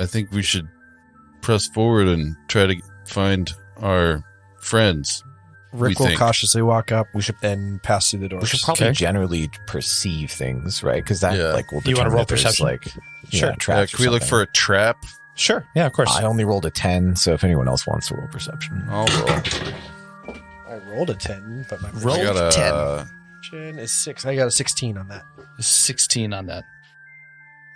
I think we should press forward and try to find our friends. Rick we will think. cautiously walk up. We should then pass through the doors. We should probably Okay. generally perceive things, right? Because that Yeah. like will You wanna determine roll if there's, perception? like Sure. traps Can we or look for something. a trap? Sure. Yeah, of course. I only rolled a 10, so if anyone else wants to roll perception. I'll roll. I rolled a 10, but my Roll I got a 10. perception is 6. I got a 16 on that. 16 on that.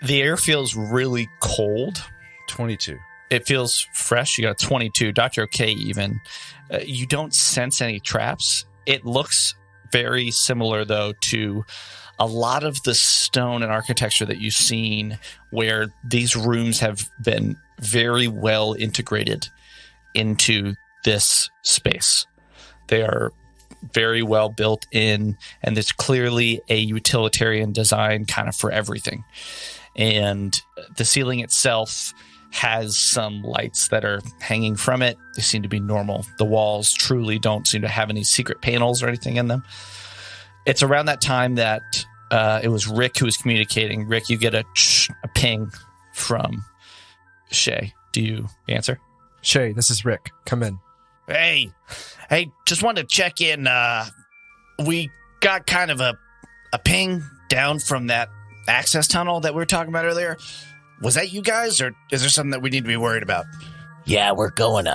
The air feels really cold. 22. It feels fresh. You got a 22. Dr. OK even. You don't sense any traps. It looks very similar, though, to a lot of the stone and architecture that you've seen where these rooms have been very well integrated into this space. They are very well built in, and there's clearly a utilitarian design kind of for everything. And the ceiling itself has some lights that are hanging from it. They seem to be normal. The walls truly don't seem to have any secret panels or anything in them. It's around that time that it was Rick who was communicating. Rick, you get a ping from Shay. Do you answer? Shay, this is Rick. Come in. Hey, just wanted to check in. We got kind of a ping down from that access tunnel that we were talking about earlier. Was that you guys, or is there something that we need to be worried about? Yeah, we're going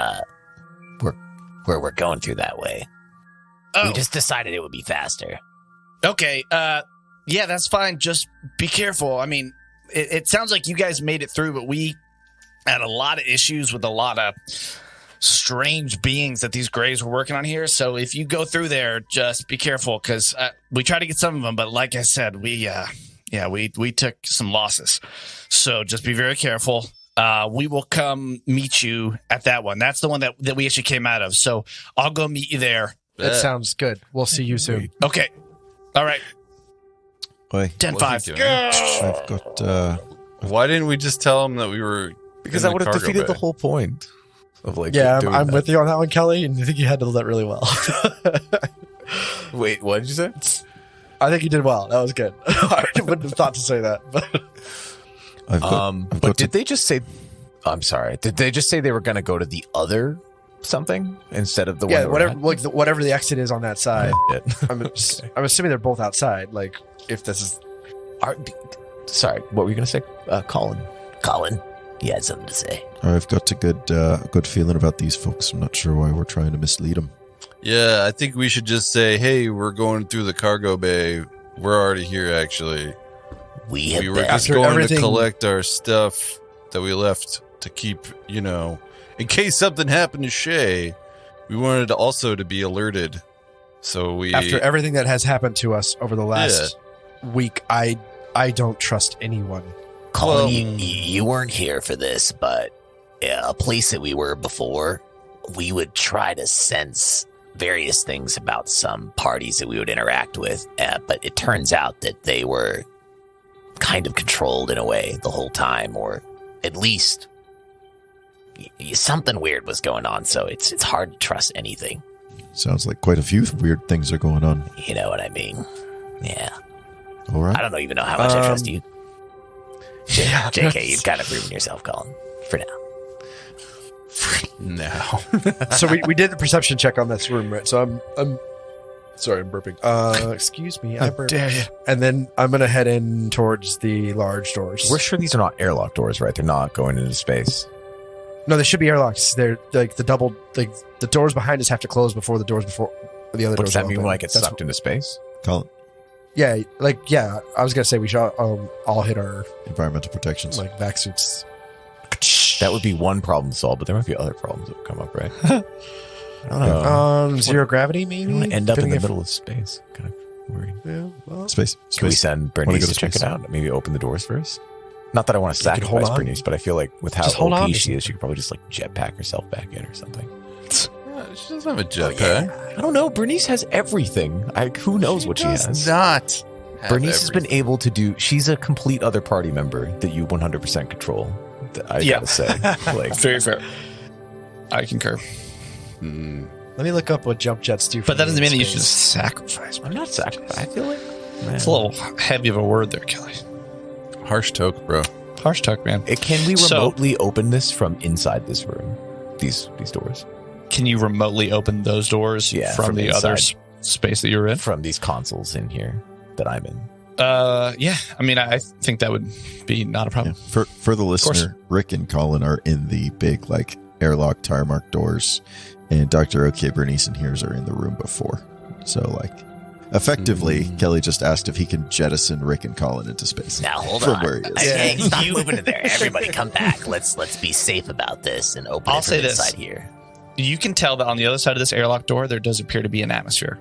we're going through that way. Oh, We just decided it would be faster. okay. Yeah, that's fine. Just be careful. I mean, it sounds like you guys made it through, but we had a lot of issues with a lot of strange beings that these Greys were working on here. So if you go through there, just be careful, because we tried to get some of them, but like I said, we took some losses. So just be very careful. We will come meet you at that one. That's the one that we actually came out of. So I'll go meet you there. That sounds good. We'll see you soon. Okay. All right. Oi, 10-5. I've got. Why didn't we just tell him that we were? Because in that would the have cargo defeated bay? the whole point of like. Yeah, doing I'm that. with you on that one, Kelly, and I think you handled that really well. Wait, what did you say? I think you did well. That was good. I wouldn't have thought to say that, but I've got. But did they just say? I'm sorry. Did they just say they were going to go to the other something instead of the yeah, one? whatever the exit is on that side. Yeah. I'm assuming they're both outside. Like, if this is Sorry, what were you going to say, Colin? Colin, you had something to say. I've got a good feeling about these folks. I'm not sure why we're trying to mislead them. Yeah, I think we should just say, "Hey, we're going through the cargo bay. We're already here. Actually, We have we were been, just After going everything- to collect our stuff that we left to keep. In case something happened to Shay, we wanted to be alerted. So we after everything that has happened to us over the last week, I don't trust anyone. Colin, Well- you weren't here for this, but a place that we were before, we would try to sense various things about some parties that we would interact with, but it turns out that they were kind of controlled in a way the whole time, or at least something weird was going on, so it's hard to trust anything. Sounds like quite a few weird things are going on. You know what I mean? Yeah. All right. I don't even know how much I trust you. JK, you've kind of proven yourself, Colin, for now. now. So we did the perception check on this room, right? So I'm sorry, I'm burping. Excuse me, I burped. Dare you? And then I'm gonna head in towards the large doors. We're sure these are not airlock doors, right? They're not going into space. No, they should be airlocks. They're like the doors behind us have to close before the doors before the other What doors. does that are mean? open. Like it's That's sucked into space? Colin, Yeah, I was gonna say we should all hit our environmental protections. like vac suits. That would be one problem solved, but there might be other problems that would come up, right? I don't know. Zero gravity, maybe. I want to end up in the Depending if- middle of space. Kind of worried. Yeah, well, Space. Can we Space. send Wanna Bernice go to to check space? it out? Maybe open the doors first? Not that I want to could hold sacrifice on. Bernice, but I feel like with how Just hold on OP to she is, she could probably just like jetpack herself back in or something. She doesn't have a jetpack. I don't know. Bernice has everything. Who knows what she has? Not. Bernice has been able to do. She's a complete other party member that you 100% control. I Yeah. gotta say, like, Very fair. I concur. let me look up what jump jets do. But that doesn't mean that you should space. sacrifice. I'm not sacrificing. I feel like It's a little heavy of a word there, Kelly. Harsh toke, bro. Harsh talk, man. Can we So- remotely open this from inside this room? These doors Can you remotely open those doors Yeah, from from the other inside. space that you're in? from these consoles in here that I'm in. Yeah. I mean, I think that would be not a Yeah. problem. For the listener, Rick and Colin are in the big like airlock tire mark doors, and Dr. OK, Bernice, and Hears are in the room before. So like, effectively, Kelly just asked if he can jettison Rick and Colin into space. Now hold From on. where he is. Hey, stop moving in there. Everybody, come back. Let's be safe about this and open I'll it say from this. inside here. You can tell that on the other side of this airlock door, there does appear to be an atmosphere.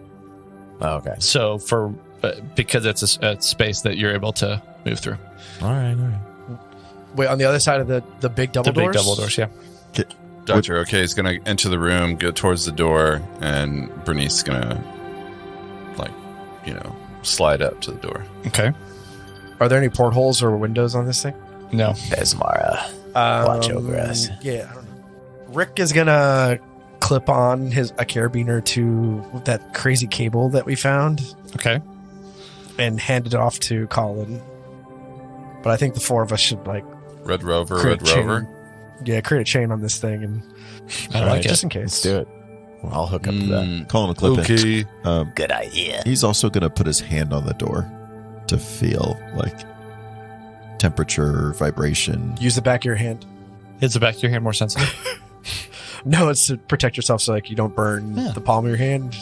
Oh, okay. So because it's a space that you're able to move through. All right. Wait, on the other side of the big double The doors. big double doors, yeah. Dr. OK is going to enter the room, go towards the door, and Bernice is going to, slide up to the door. Okay. Are there any portholes or windows on this thing? No. Besmara, Watch over us. Yeah, I don't know. Rick is gonna clip on a carabiner to that crazy cable that we found Okay. and hand it off to Colin. But I think the four of us should Red Rover, create Red a chain. Rover. Yeah, create a chain on this thing and I like just it. in case. Let's do it. Well, I'll hook up to that. Mm, Colin will clip it. okay. Good idea. He's also going to put his hand on the door to feel like temperature, vibration. Use the back of your hand. Is the back of your hand more sensitive? No, it's to protect yourself so you don't burn Yeah. the palm of your hand.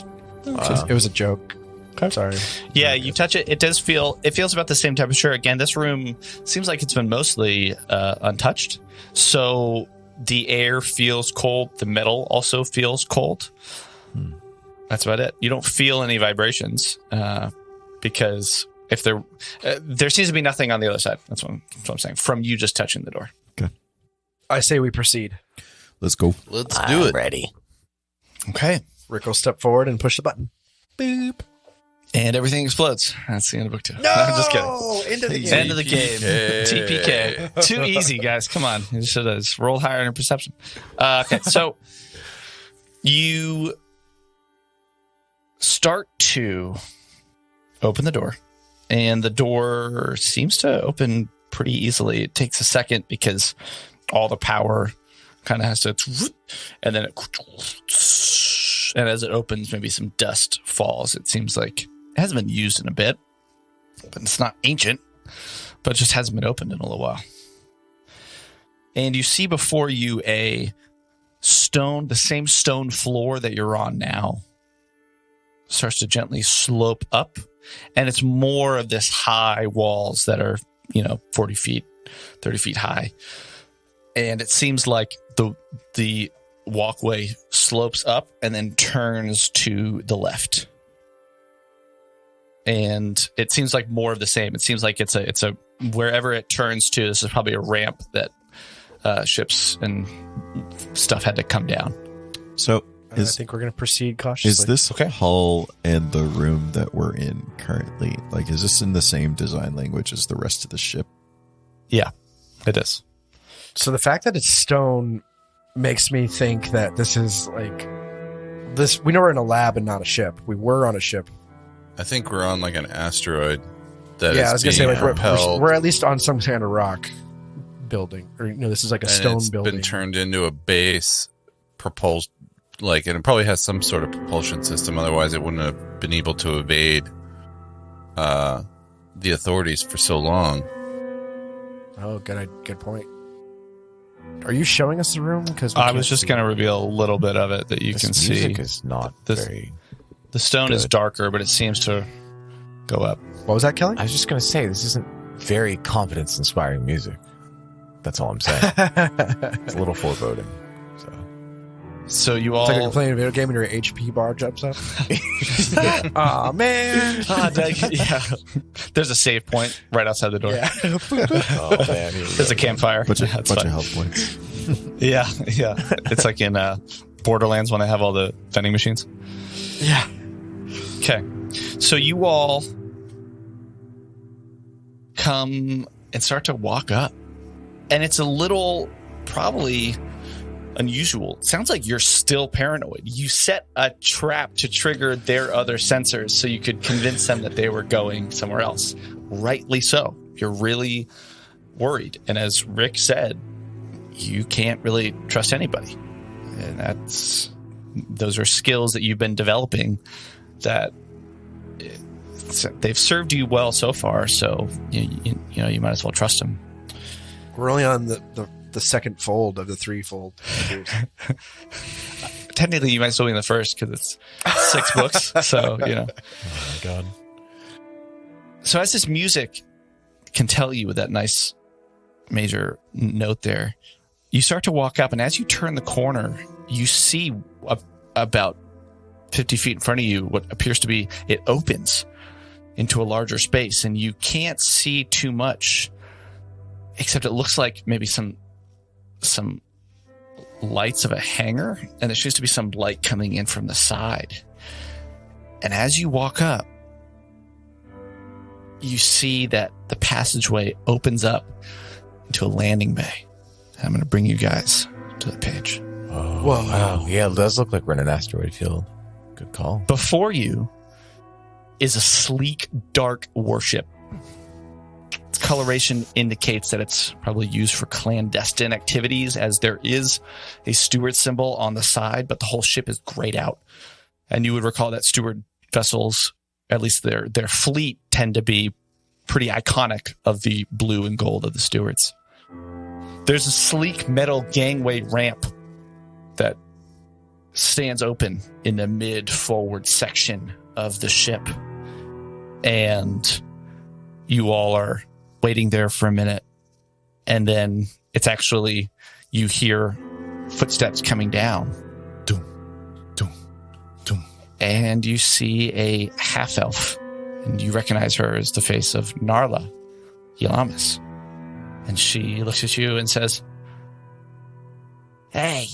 It was a joke. I'm sorry. Yeah, you touch it. It does feel. It feels about the same temperature. Again, this room seems like it's been mostly untouched. So the air feels cold. The metal also feels cold. That's about it. You don't feel any vibrations because if there seems to be nothing on the other side. That's what I'm saying. From you just touching the door. I say we proceed. Let's go. Let's I'm do it. ready. Okay. Rick will step forward and push the button. Boop. And everything explodes. That's the end of book 2. I'm just kidding. Into the Hey, game. End of the game. TPK. Too easy, guys. Come on. You should have just rolled higher in your perception. Okay, so you start to open the door, and the door seems to open pretty easily. It takes a second because all the power kind of has to, and then and as it opens, maybe some dust falls. It seems like it hasn't been used in a bit, but it's not ancient, but it just hasn't been opened in a little while. And you see before you a stone, the same stone floor that you're on now, starts to gently slope up. And it's more of this high walls that are, 40 feet, 30 feet high. And it seems like the walkway slopes up and then turns to the left. And it seems like more of the same. It seems like it's a wherever it turns to, this is probably a ramp that ships and stuff had to come down. So I think we're going to proceed cautiously. is this Okay. hull and the room that we're in currently, like, is this in the same design language as the rest of the ship? Yeah, it is. So the fact that it's stone makes me think that this is this. We know we're in a lab and not a ship. We were on a ship. I think we're on like an asteroid that Yeah, is I was gonna say being like propelled, we're at least on some kind of rock building, or this is like a and stone it's building. been turned into a base propulsed, and it probably has some sort of propulsion system. Otherwise, it wouldn't have been able to evade the authorities for so long. Oh, good point. Are you showing us the room? Because I was just going to reveal a little bit of it that you This can music see. is not This- very. The stone is good. darker, but it seems to go up. What was that, Kelly? I was just going to say, this isn't very confidence-inspiring music. That's all I'm saying. It's a little foreboding. So. So you It's like all you're playing a video game and your HP bar jumps up. Aw, man. yeah. There's a save point right outside the door. Yeah. Oh, man. here we There's go. a campfire. Bunch of That's bunch fine. of health points. Yeah. It's like in Borderlands when they have all the vending machines. Yeah. Okay. So you all come and start to walk up. And it's a little probably unusual. It sounds like you're still paranoid. You set a trap to trigger their other sensors so you could convince them that they were going somewhere else. Rightly so. You're really worried. And as Rick said, you can't really trust anybody. And those are skills that you've been developing that they've served you well so far. So you might as well trust them. We're only on the second fold of the threefold. Technically, you might still be in the first because it's 6 books. So Oh, my God. So as this music can tell you with that nice major note there, you start to walk up, and as you turn the corner, you see about 50 feet in front of you what appears to be, it opens into a larger space, and you can't see too much, except it looks like maybe some lights of a hangar, and there seems to be some light coming in from the side. And as you walk up, you see that the passageway opens up into a landing bay. I'm going to bring you guys to the page. Oh, Whoa. wow. Yeah, it does look like we're in an asteroid field. Good call. Before you is a sleek, dark warship. Its coloration indicates that it's probably used for clandestine activities, as there is a steward symbol on the side, but the whole ship is grayed out. And you would recall that steward vessels, at least their fleet, tend to be pretty iconic of the blue and gold of the stewards. There's a sleek metal gangway ramp that stands open in the mid-forward section of the ship. And you all are waiting there for a minute. And then it's actually, you hear footsteps coming down. Doom, doom, doom. And you see a half-elf. And you recognize her as the face of Narla Yalamis. And she looks at you and says, Hey,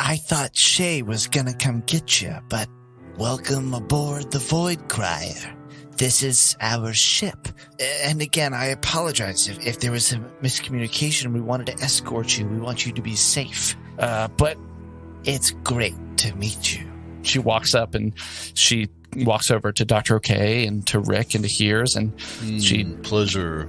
I thought Shay was gonna come get you, but welcome aboard the Void Crier. This is our ship. And again, I apologize if there was a miscommunication. We wanted to escort you. We want you to be safe. But it's great to meet you. she walks up and she walks over to Dr. OK and to Rick and to Hears, and pleasure.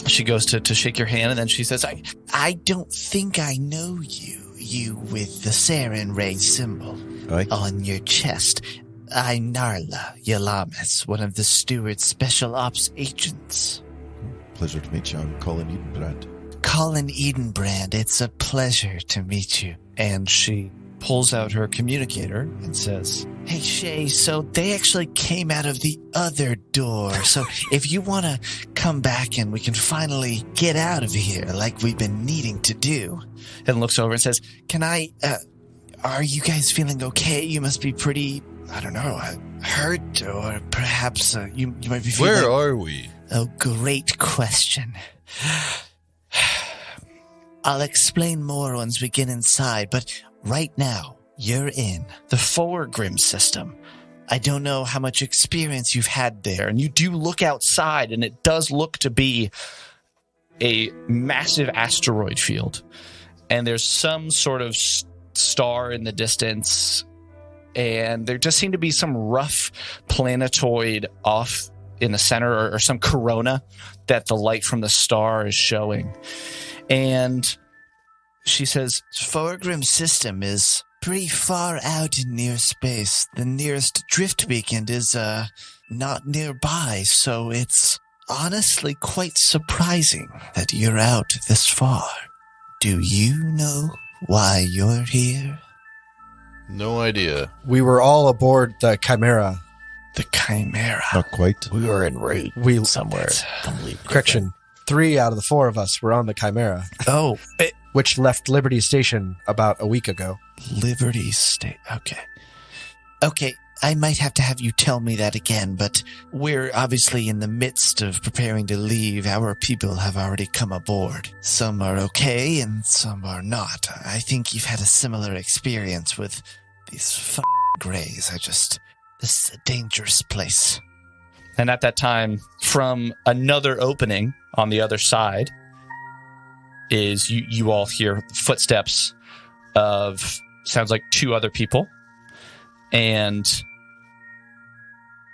She goes to shake your hand, and then she says, I don't think I know you. You with the Saren Ray symbol on your chest. I'm Narla Yalamis, one of the Steward's Special Ops agents. Pleasure to meet you. I'm Colin Edenbrand. Colin Edenbrand, it's a pleasure to meet you. And she pulls out her communicator and says, Hey, Shay, so they actually came out of the other door. So if you want to come back and we can finally get out of here like we've been needing to do. And looks over and says, Can I, are you guys feeling okay? You must be pretty, I don't know, hurt, or perhaps you might be feeling... Where are we? Oh, great question. I'll explain more once we get inside, but right now, you're in the Forgrim system. I don't know how much experience you've had there, and you do look outside, and it does look to be a massive asteroid field. And there's some sort of star in the distance, and there just seem to be some rough planetoid off in the center, or some corona that the light from the star is showing. And she says, Forgrim system is pretty far out in near space. The nearest drift beacon is not nearby, so it's honestly quite surprising that you're out this far. Do you know why you're here? No idea. We were all aboard the Chimera. The Chimera. Not quite. We were en route We somewhere. Completely Correction. 3 out of the 4 of us were on the Chimera, Oh, which left Liberty Station about a week ago. Liberty State. Okay. Okay, I might have to have you tell me that again, but we're obviously in the midst of preparing to leave. Our people have already come aboard. Some are okay and some are not. I think you've had a similar experience with these Greys. This is a dangerous place. and at that time, from another opening on the other side, is you all hear footsteps of, sounds like 2 other people. And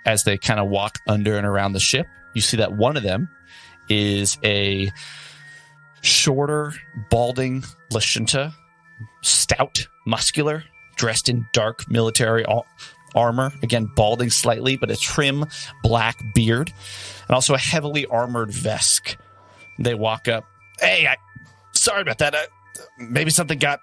as they kind of walk under and around the ship, you see that one of them is a shorter, balding Lashunta, stout, muscular, dressed in dark military armor. Again, balding slightly, but a trim black beard, and also a heavily armored Vesk. They walk up. Hey, sorry about that. Maybe something got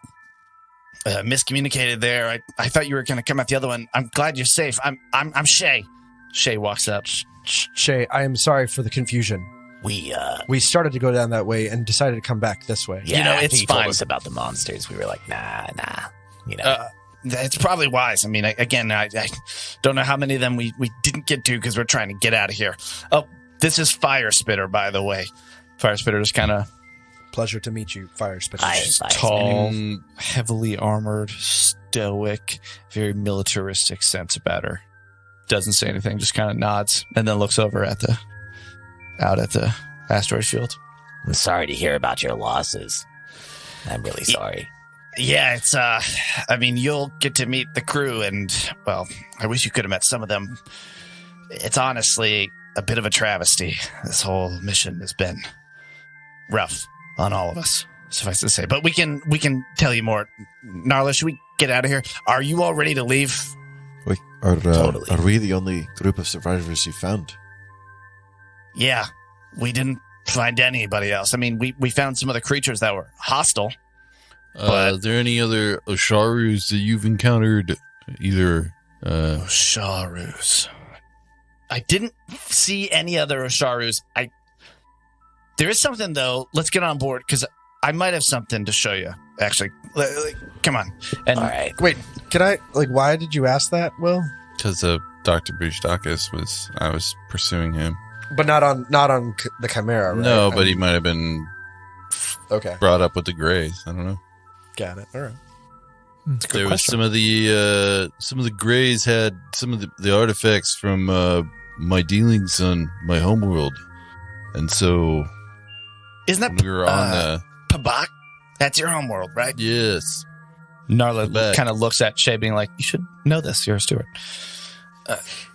miscommunicated there. I thought you were going to come out the other one. I'm glad you're safe. I'm Shay. Shay walks up. Shay, I am sorry for the confusion. We started to go down that way and decided to come back this way. yeah, You know, after it's you told fine. us about the monsters. We were like, nah. You know, It's probably wise. I mean, again, I don't know how many of them we didn't get to because we're trying to get out of here. Oh, this is Fire Spitter, by the way. Fire Spitter is kind of Pleasure to meet you, Fire Spitter. Hi. tall, heavily armored, stoic, very militaristic sense about her. Doesn't say anything, just kind of nods, and then looks over out at the asteroid field. I'm sorry to hear about your losses. I'm really sorry. Yeah, it's, I mean, you'll get to meet the crew, and, well, I wish you could have met some of them. It's honestly a bit of a travesty. This whole mission has been rough on all of us, suffice to say. But we can tell you more. Narla, should we get out of here? Are you all ready to leave? Wait, Totally. are we the only group of survivors you found? Yeah, we didn't find anybody else. I mean, we found some other creatures that were hostile. Are there any other Osharus that you've encountered? Either Osharus. I didn't see any other Osharus. There is something, though. Let's get on board, because I might have something to show you, actually. Come on. And All right. Wait, can I, why did you ask that, Will? because Dr. Bristakis I was pursuing him. But not on the Chimera, right? No, but he might have been Okay, brought up with the Greys. I don't know. got it. All right. There was some of the Greys had some of the artifacts from my dealings on my homeworld, and so isn't when that we were on Pabak? That's your homeworld, right? yes, Narla Back. kind of looks at Shay, being like, you should know this. You're a steward.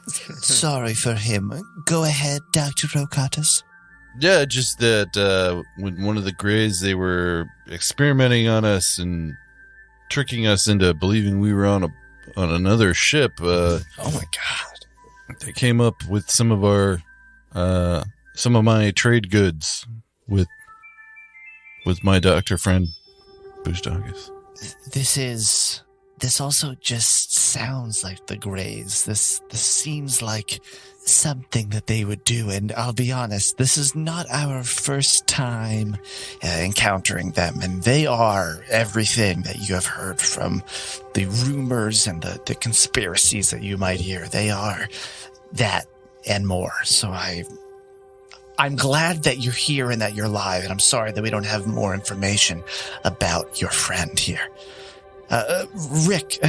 Sorry for him. Go ahead, Dr. Rokatus. yeah, just that when one of the Greys, they were experimenting on us and tricking us into believing we were on another ship. Oh, my God. They came up with some of my trade goods with my doctor friend Bristakis. This also just sounds like the Greys. This seems like something that they would do, and I'll be honest, this is not our first time encountering them, and they are everything that you have heard from the rumors and the conspiracies that you might hear. They are that and more. So I'm glad that you're here and that you're live, and I'm sorry that we don't have more information about your friend here. Rick,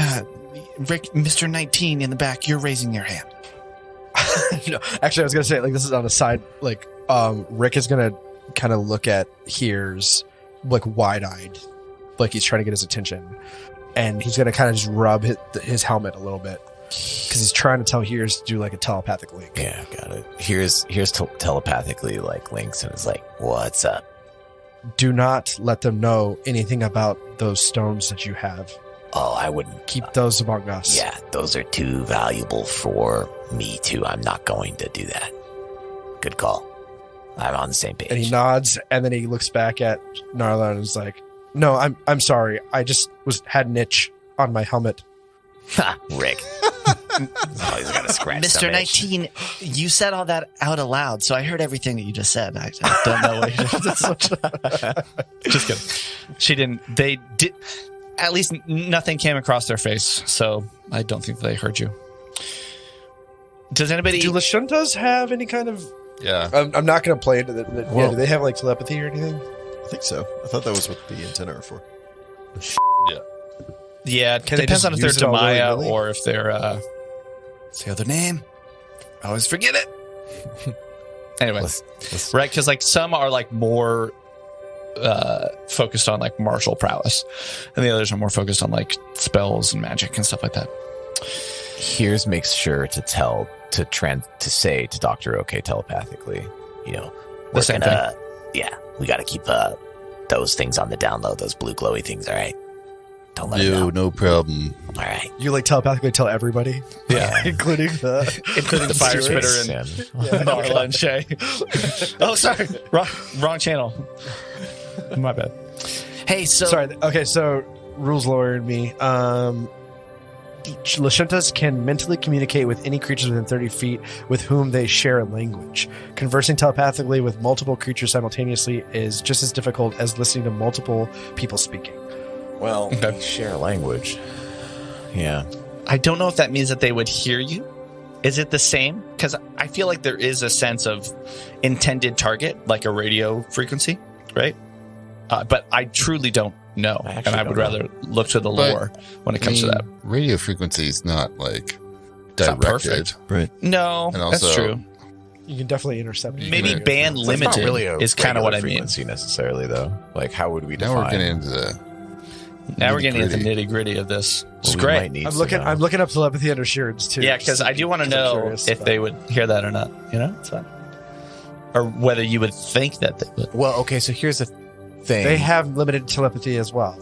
Mr. 19 in the back, you're raising your hand. No, actually, I was gonna say, this is on a side. Rick is gonna kind of look at Here's, wide-eyed, he's trying to get his attention, and he's gonna kind of just rub his helmet a little bit because he's trying to tell Here's to do a telepathic link. Yeah, got it. Here's telepathically links and is like, what's up? Do not let them know anything about those stones that you have. Oh, I wouldn't. Keep those among us. Yeah, those are too valuable for me too. I'm not going to do that. Good call. I'm on the same page. And he nods, and then he looks back at Narla and is like, "No, I'm sorry. I just had an itch on my helmet." Ha, Rick. Always got to scratch Mr. some itch. 19, you said all that out aloud, so I heard everything that you just said. I don't know what you did. Just kidding. She didn't. They did. At least nothing came across their face, so I don't think they heard you. Does anybody... Do Lashuntas have any kind of... Yeah. I'm not going to play into the Well- do they have telepathy or anything? I think so. I thought that was what the antenna are for. Yeah, it Can they depends just on if they're use it all Demaya willy-nilly? or if they're... what's the other name? I always forget it. Anyway, Let's- right? Because some are more focused on martial prowess, and the others are more focused on spells and magic and stuff like that. Here's makes sure to say to Dr. OK telepathically, We're same gonna, yeah, we got to keep those things on the down low, those blue glowy things, all right? Don't let them know. No problem. All right. You telepathically tell everybody? Yeah. Including the Fire stewards. Spitter and Narla and Shay. Oh, sorry. Wrong channel. My bad. Hey, so Sorry. Okay, so rules lawyer and me. Lashuntas can mentally communicate with any creatures within 30 feet with whom they share a language. Conversing telepathically with multiple creatures simultaneously is just as difficult as listening to multiple people speaking. Well, Okay. we share a language. Yeah. I don't know if that means that they would hear you. Is it the same? Because I feel like there is a sense of intended target, like a radio frequency, right? But I truly don't know, I and actually I would don't know. rather look to the But, lore when it comes to that. Radio frequency is not It's not directed. perfect. No, And also, that's true. You can definitely intercept it. Maybe Yeah. band It's not limited really a is kind of what I regular mean. frequency necessarily, though. Like, how would we Now define? we're getting into the. Now we're getting into the nitty-gritty. nitty gritty of this. It's Well, we great. might need I'm to looking. know. I'm looking up telepathy under Sheeran's too. Yeah, because I do want to I'm know curious if about they it. would hear that or not. You know, it's fine. Or whether you would think that they would. Well, okay, so here's the thing. They have limited telepathy as well.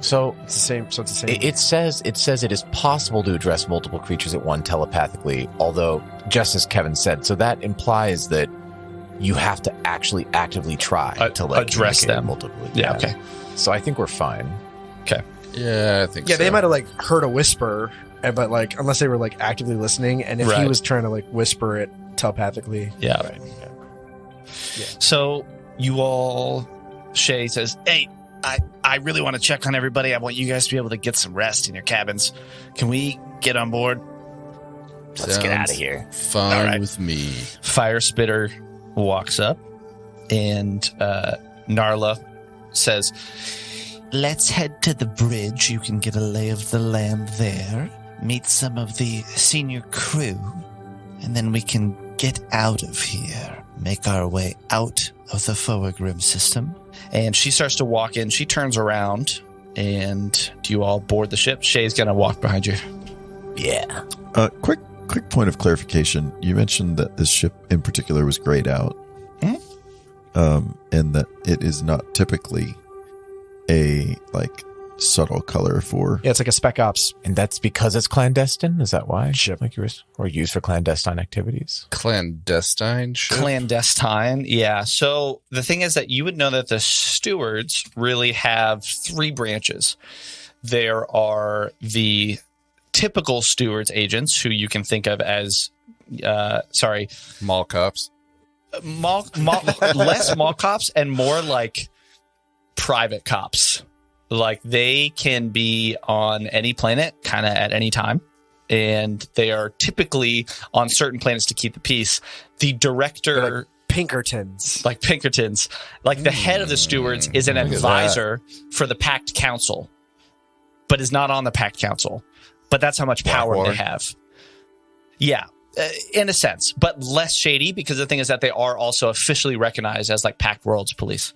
so It's the same. So it's the same. it says it is possible to address multiple creatures at one telepathically, although just as Kevin said, so that implies that you have to actually actively try to like address communicate them. multiply. Yeah. Okay. So I think we're fine. Yeah, I think. Yeah, so. they might have like heard a whisper, but like unless they were like actively listening, and if he Right. was trying to like whisper it telepathically, Yeah. Right. So you all, Shay says, "Hey, I really want to check on everybody. I want you guys to be able to get some rest in your cabins. Can we get on board?" Let's get out of Sounds here. Fine All right. with me. Fire Spitter walks up, and Narla says, Let's head to the bridge. You can get a lay of the land there, meet some of the senior crew, and then we can get out of here. Make our way out of the Foegrim system. and she starts to walk in. She turns around, and do you all board the ship? Shay's gonna walk behind you. Yeah. Quick point of clarification. You mentioned that this ship in particular was grayed out, and that it is not typically a like subtle color for. yeah, it's like a spec ops. And that's because it's clandestine? Is that why? Ship. Like you were, or used for clandestine activities? Clandestine ship. Clandestine, yeah. So the thing is that you would know that the stewards really have three branches. There are the typical stewards agents, who you can think of as, Mall cops. less mall cops and more like private cops. Like they can be on any planet kind of at any time. And they are typically on certain planets to keep the peace. The director, Pinkertons. like Pinkertons, like the head of the stewards is an Look at advisor for the Pact Council, but is not on the Pact Council. But that's how much power Blackwater. they have. Yeah, in a sense, but less shady, because the thing is that they are also officially recognized as like Pact Worlds police.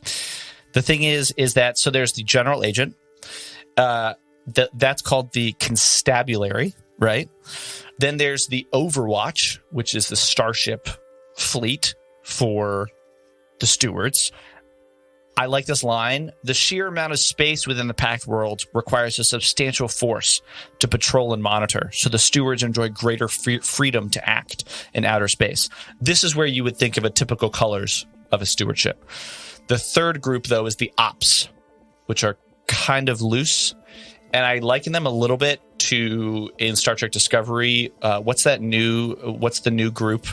The thing is that, so there's the general agent. That's called the constabulary, right? Then there's the Overwatch, which is the starship fleet for the stewards. I like this line. The sheer amount of space within the Pact world requires a substantial force to patrol and monitor, so the stewards enjoy greater freedom to act in outer space. This is where you would think of a typical colors of a stewardship. The third group, though, is the Ops, which are kind of loose. And I liken them a little bit to, in Star Trek Discovery, what's the new group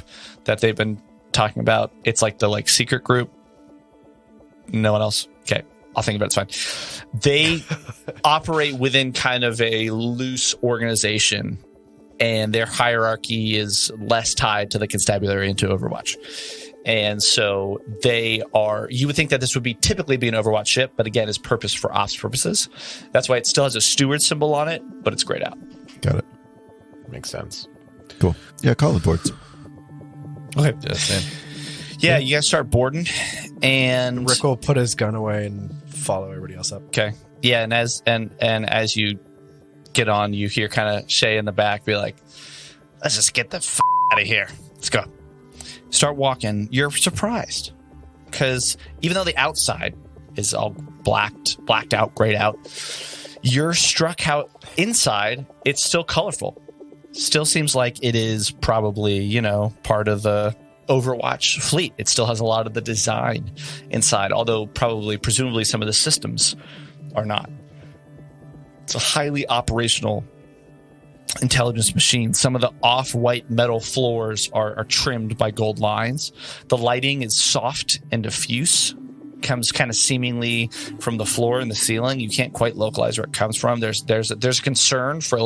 that they've been talking about? It's like the secret group. No one else? Okay, I'll think about it. It's fine. They operate within kind of a loose organization, and their hierarchy is less tied to the constabulary and to Overwatch. And so they are, you would think that this would typically be an Overwatch ship, but again, is purposed for ops purposes. That's why it still has a steward symbol on it, but it's grayed out. Got it. Makes sense. Cool. Yeah, call the boards. Okay. Just saying. Yeah, you guys start boarding, and Rick will put his gun away and follow everybody else up. okay, yeah, and as you get on, you hear kind of Shay in the back be like, "Let's just get the out of here. Let's go." Start walking. You're surprised because even though the outside is all blacked out, grayed out, you're struck how inside it's still colorful. Still seems like it is probably, part of the Overwatch fleet. It still has a lot of the design inside, although presumably some of the systems are not. It's a highly operational intelligence machine. Some of the off-white metal floors are trimmed by gold lines. The lighting is soft and diffuse, comes kind of seemingly from the floor and the ceiling. You can't quite localize where it comes from. There's a concern for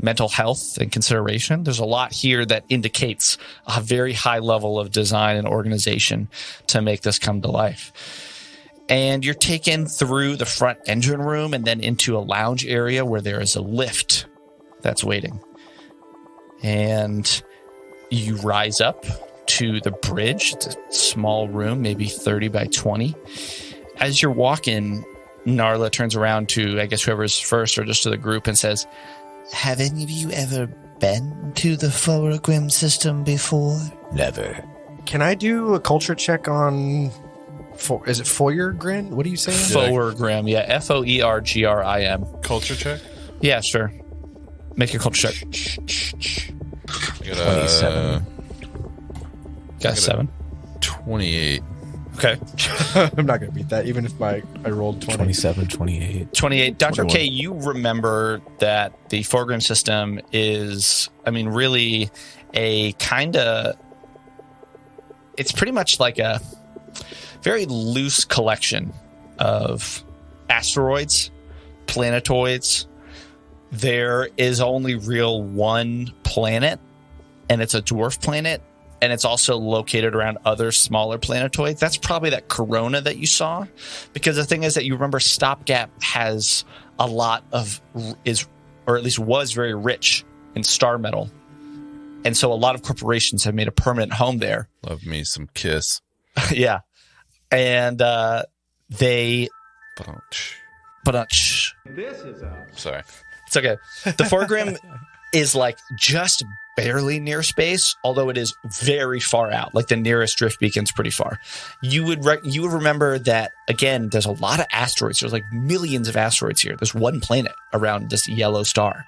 mental health and consideration. There's a lot here that indicates a very high level of design and organization to make this come to life. And you're taken through the front engine room and then into a lounge area where there is a lift that's waiting. And you rise up to the bridge. It's a small room, maybe 30 by 20. As you're walking, Narla turns around to, I guess, whoever's first or just to the group and says, Have any of you ever been to the Forgrim system before? Never. Can I do a culture check on... is it Foyergrim? What are you saying? Foergrim, yeah, Foergrim. Culture check? Yeah, sure. Make a culture check. I got a 27. Got a 7. 28. Okay. I'm not going to beat that, even if I rolled 20. 27, 28. 28. Dr. 21. K, you remember that the Forgrim system is, I mean, really a kind of, it's pretty much like a very loose collection of asteroids, planetoids. There is only real one planet, and it's a dwarf planet. And it's also located around other smaller planetoids. That's probably that corona that you saw. Because the thing is that you remember Stopgap has a lot of, or at least was very rich in star metal. And so a lot of corporations have made a permanent home there. Love me some Kiss. Yeah. And they... Sorry. It's okay. The Forgrim is like just barely near space, although it is very far out. Like the nearest drift beacon's pretty far. You would remember that, again, there's a lot of asteroids. There's like millions of asteroids here. There's one planet around this yellow star.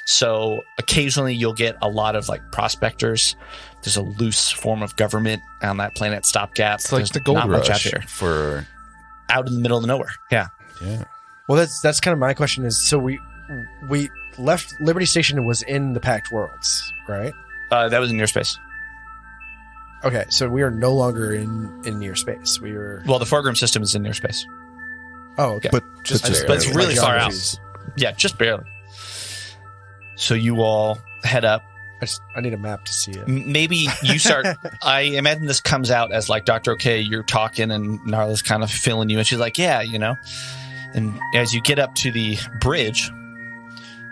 So occasionally you'll get a lot of like prospectors. There's a loose form of government on that planet, Stopgap. It's like There's the gold not much rush out there. for... Out in the middle of nowhere. Yeah. Yeah. Well, that's kind of my question is, so we left Liberty Station and was in the Packed Worlds, right? That was in near space. Okay, so we are no longer in near space. We were... Well, the Forgrim system is in near space. Oh, okay. But Just but But it's really My far out. geography's- Yeah, just barely. So you all head up. I need a map to see it. Maybe you start. I imagine this comes out as like Dr. OK, you're talking and Narla's kind of filling you, and she's like, yeah, you know. And as you get up to the bridge,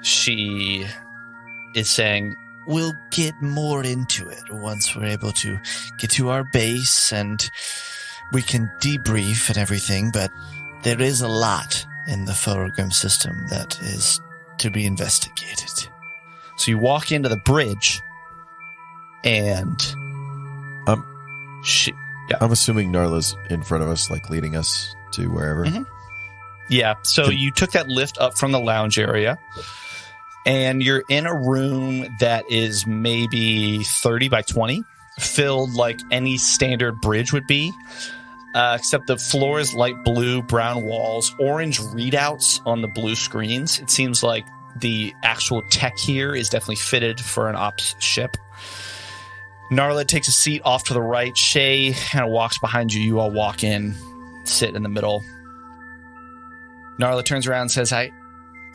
she is saying, We'll get more into it once we're able to get to our base and we can debrief and everything, but there is a lot in the Forgrim system that is to be investigated. so you walk into the bridge, and she, I'm assuming Narla's in front of us, like leading us to wherever. Mhm. yeah. So you took that lift up from the lounge area. And you're in a room that is maybe 30 by 20, filled like any standard bridge would be, except the floor is light blue, brown walls, orange readouts on the blue screens. It seems like the actual tech here is definitely fitted for an ops ship. Narla takes a seat off to the right. Shay kind of walks behind you. You all walk in, sit in the middle. Narla turns around and says,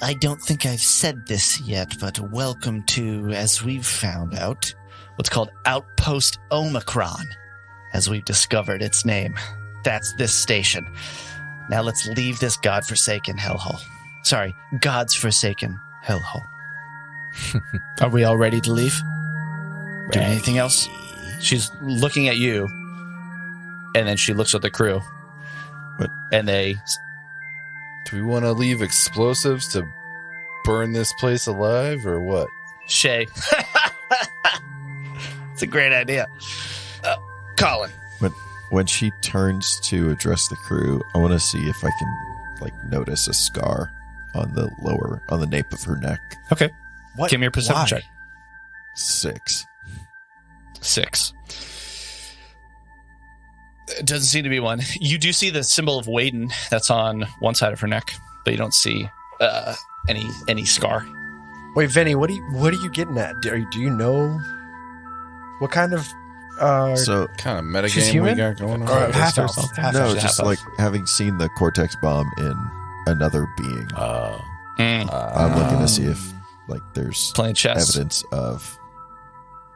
I don't think I've said this yet, but welcome to, as we've found out, what's called Outpost Omicron, as we've discovered its name. That's this station. Now let's leave this godforsaken hellhole. Sorry, God's forsaken hellhole. Are we all ready to leave? Do anything else? She's looking at you, and then she looks at the crew. What? And they... Do we want to leave explosives to burn this place alive or what? Shay. It's a great idea. Colin. When she turns to address the crew, I want to see if I can like notice a scar on the nape of her neck. Okay. What? Give me your perception Why? check. 6. 6. It doesn't seem to be one. You do see the symbol of Waden that's on one side of her neck, but you don't see any scar. Wait, Vinny, what are you getting at? Do you know what kind of So Kind of She's metagame we human? got going on? Or half or elf? something. Half no, elf. she's just half like elf. having seen the Cortex bomb in another being. Mm, I'm looking to see if like there's playing chess. evidence of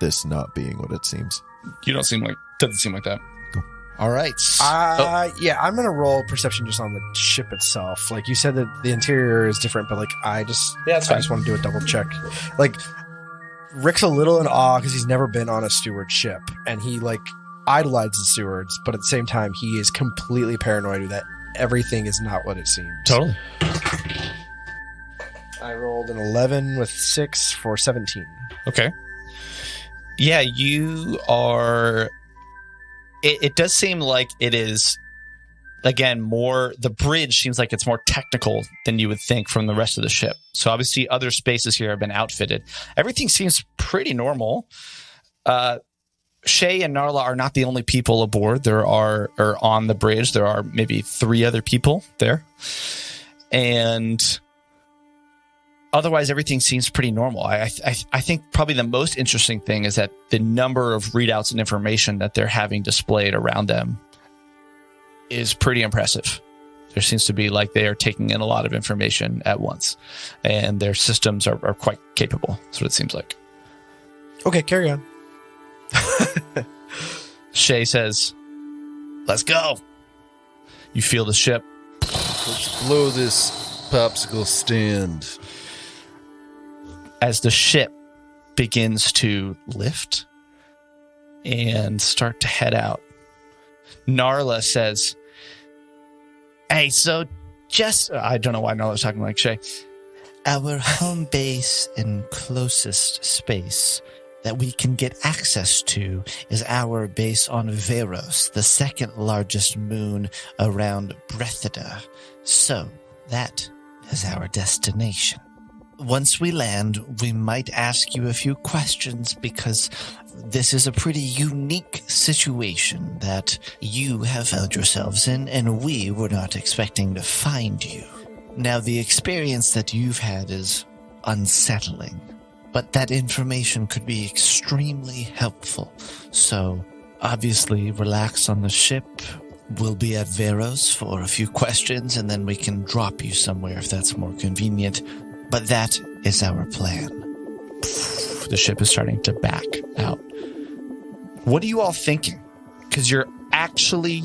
this not being what it seems. You don't seem like... Doesn't seem like that. All right. Yeah, I'm gonna roll perception just on the ship itself. Like you said that the interior is different, but like I just it's I just want to do a double check. Like Rick's a little in awe because he's never been on a steward ship, and he like idolizes the stewards, but at the same time, he is completely paranoid that everything is not what it seems. Totally. I rolled an 11 with 6 for 17. Okay. Yeah, you are. It does seem like it is, again, more. The bridge seems like it's more technical than you would think from the rest of the ship. So obviously, other spaces here have been outfitted. Everything seems pretty normal. Shay and Narla are not the only people aboard. Or on the bridge. There are maybe 3 other people there. And otherwise, everything seems pretty normal. I think probably the most interesting thing is that the number of readouts and information that they're having displayed around them is pretty impressive. There seems to be like they are taking in a lot of information at once. And their systems are quite capable. That's what it seems like. Okay, carry on. Shay says, "Let's go." You feel the ship. Let's blow this popsicle stand. As the ship begins to lift and start to head out, Narla says, "Hey, so just..." I don't know why Narla's talking like Shay. Our home base and closest space that we can get access to is our base on Veros, the second largest moon around Brethida. So that is our destination. Once we land, we might ask you a few questions because this is a pretty unique situation that you have found yourselves in, and we were not expecting to find you. Now, the experience that you've had is unsettling, but that information could be extremely helpful. So, obviously, relax on the ship. We'll be at Veros for a few questions, and then we can drop you somewhere if that's more convenient. But that is our plan. The ship is starting to back out. What are you all thinking? Because you're actually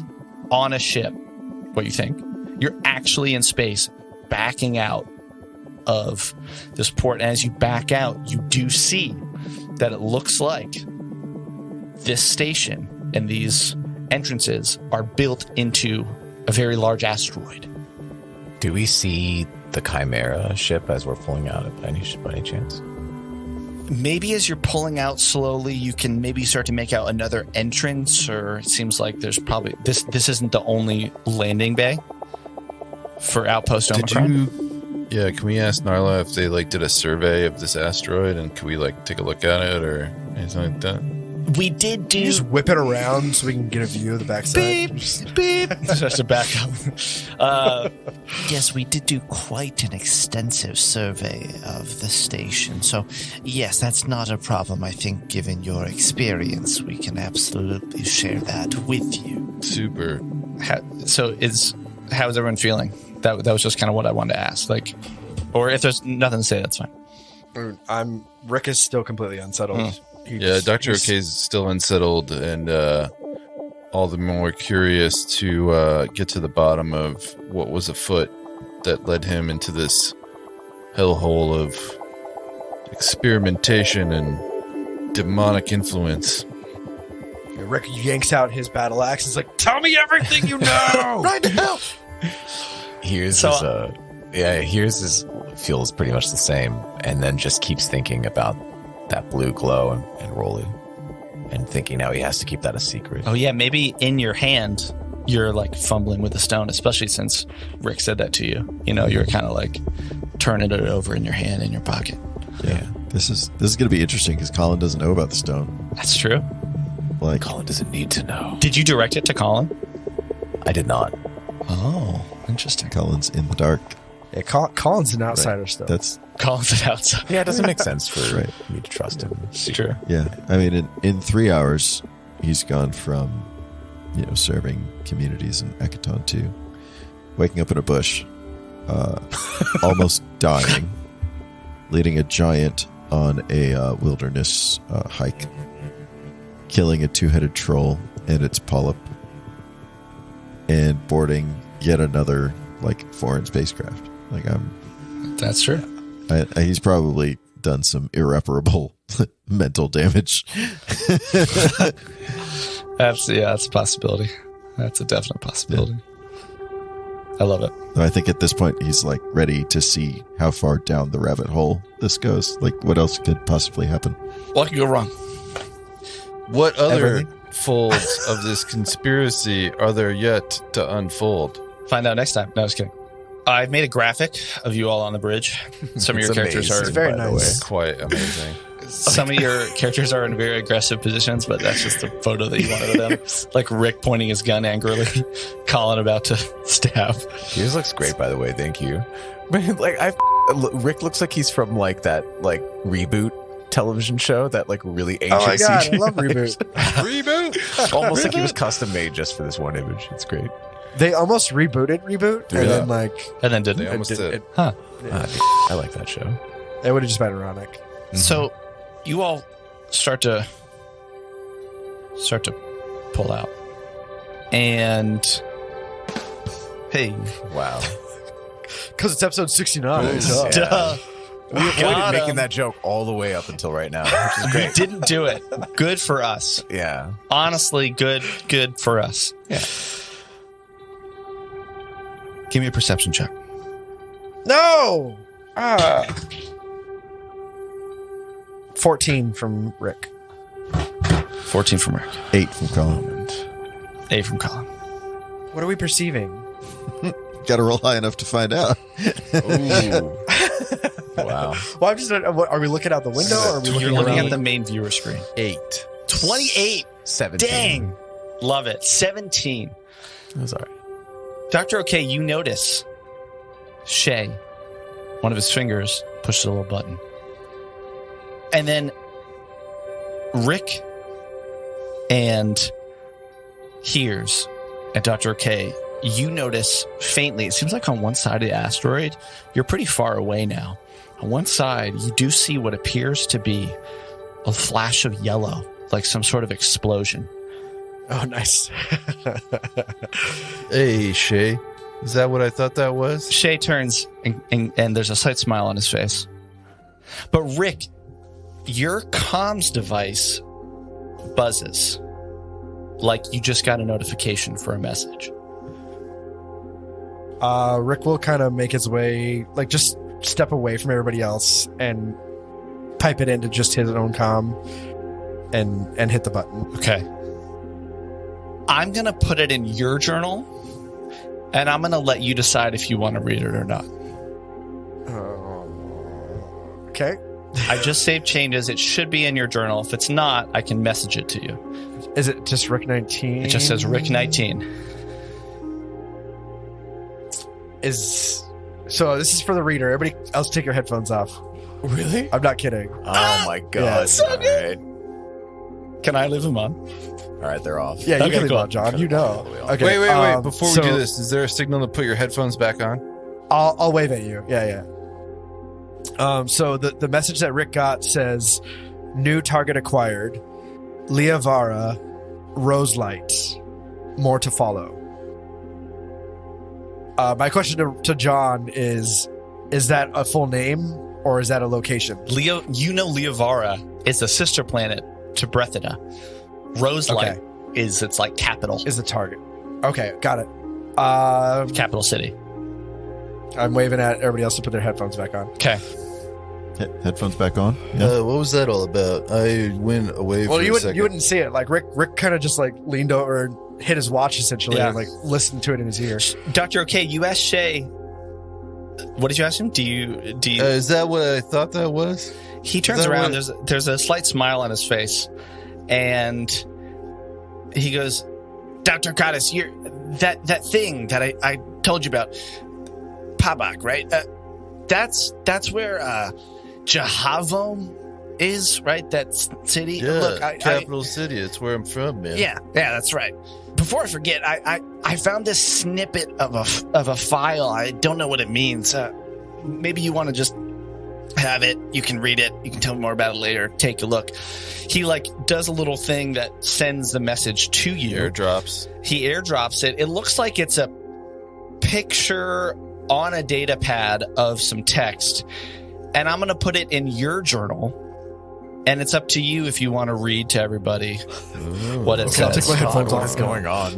on a ship. What do you think? You're actually in space, backing out of this port. And as you back out, you do see that it looks like this station and these entrances are built into a very large asteroid. Do we see the Chimera ship as we're pulling out by any chance? Maybe as you're pulling out slowly, you can maybe start to make out another entrance, or it seems like there's probably this isn't the only landing bay for Outpost Omicron. Can we ask Narla if they did a survey of this asteroid, and can we take a look at it or anything like that? We did do. You just whip it around so we can get a view of the backside. Beep, beep. Starts to back up. Yes, we did do quite an extensive survey of the station. So, yes, that's not a problem. I think given your experience, we can absolutely share that with you. Super. How's everyone feeling? That was just kind of what I wanted to ask. Or if there's nothing to say, that's fine. Rick is still completely unsettled. Dr. OK is still unsettled and all the more curious to get to the bottom of what was afoot that led him into this hellhole of experimentation and demonic influence. Rick yanks out his battle axe and is like, "Tell me everything you know right now." Here's his feels pretty much the same, and then just keeps thinking about that blue glow and Rolly, and thinking now he has to keep that a secret. Oh yeah, maybe in your hand you're fumbling with the stone, especially since Rick said that to you. You're kind of turning it over in your hand in your pocket. Yeah. This is going to be interesting because Colin doesn't know about the stone. That's true. Colin doesn't need to know. Did you direct it to Colin? I did not. Oh, interesting. Colin's in the dark. Yeah, Colin's an outsider still. That's Colin's an outsider. Yeah, it doesn't make sense for me to trust him. It's true. Yeah, I mean, in 3 hours, he's gone from, serving communities in Ekaton to waking up in a bush, almost dying, leading a giant on a wilderness hike, killing a 2-headed troll and its polyp, and boarding yet another foreign spacecraft. That's true. He's probably done some irreparable mental damage. That's a possibility. That's a definite possibility. I love it. I think at this point he's like ready to see how far down the rabbit hole this goes. Like, what else could possibly happen? What could go wrong? What other Everything. folds of this conspiracy are there yet to unfold? Find out next time. No, just kidding. I've made a graphic of you all on the bridge. Some of your It's characters amazing, are It's very by the nice. Quite amazing. Some of your characters are in very aggressive positions, but that's just the photo that you wanted of them. Like Rick pointing his gun angrily, Colin about to stab. Yours looks great, by the way. Thank you. Rick looks like he's from like that like reboot television show, that like really ancient. Oh my god, CGI. I love Reboot. Reboot. Almost like he was custom made just for this one image. It's great. They almost rebooted Reboot, and Yeah. then like And then did They it. almost did. I like that show. it would have just been ironic. So you all start to pull out. And hey, Wow. Because it's episode 69. Nice. Duh. duh. We avoided got making him. that joke all the way up until right now, which is We great. didn't do it. Good for us. Yeah. Honestly, good for us. Yeah. Give me a perception check. No! 14 from Rick. 14 from Rick. 8 from Colin. 8 from Colin. What are we perceiving? Got to roll high enough to find out. Ooh. Wow. Well, I'm just. Are we looking out the window? Or are we You're looking looking around? at the main viewer screen. 8. 28. 17. Dang. Love it. 17. That's all right. Dr. OK, you notice Shay, one of his fingers, pushes a little button. And then Rick and Hears and Dr. OK, you notice faintly, it seems like on one side of the asteroid, you're pretty far away now. On one side, you do see what appears to be a flash of yellow, like some sort of explosion. Oh, nice. Hey, Shay. Is that what I thought that was? Shay turns and there's a slight smile on his face. But Rick, your comms device buzzes like you just got a notification for a message. Rick will kind of make his way, like, just step away from everybody else and pipe it into just his own comm and hit the button. Okay. I'm going to put it in your journal and I'm going to let you decide if you want to read it or not. Okay. I just saved changes. It should be in your journal. If it's not, I can message it to you. Is it just Rick 19? It just says Rick 19. So this is for the reader. Everybody else take your headphones off. Really? I'm not kidding. Oh my god. Yeah, so All good. right. Can I leave him on? All right, they're off. Yeah, you Okay, can leave cool. it on, John. You know. Okay. Wait. Before we so do this, is there a signal to put your headphones back on? I'll wave at you. Yeah. So the message that Rick got says, "New target acquired, Liavara, Roselight, more to follow." My question to John is that a full name or is that a location? Leo, you know Liavara is the sister planet to Brethida. Roselight Okay. is its like capital, Is the target? Okay, got it. capital city. I'm waving at everybody else to put their headphones back on. Okay. Headphones back on. Yeah. What was that all about? I went away Well, for you a wouldn't second. you wouldn't see it. Like Rick kind of just like leaned over and hit his watch essentially, Yeah. and like listened to it in his ear. Dr. OK, you asked Shay. What did you ask him? Do you Is that what I thought that was? He turns Is that around. what- There's a slight smile on his face, and he goes, "Dr. Cottis, you're that thing that I told you about, Pabak, right? That's where Jahavom is, right? That city. Yeah, Look, capital city. It's where I'm from, man. yeah, that's right. Before I forget, I found this snippet of a file. I don't know what it means. Maybe you want to just have it. You can read it. You can tell me more about it later. Take a look. He like does a little thing that sends the message to you. Airdrops. He airdrops it. It looks like it's a picture on a data pad of some text. And I'm going to put it in your journal. And it's up to you if you want to read to everybody what it Okay, I'll says. take my headphones What off. is going on?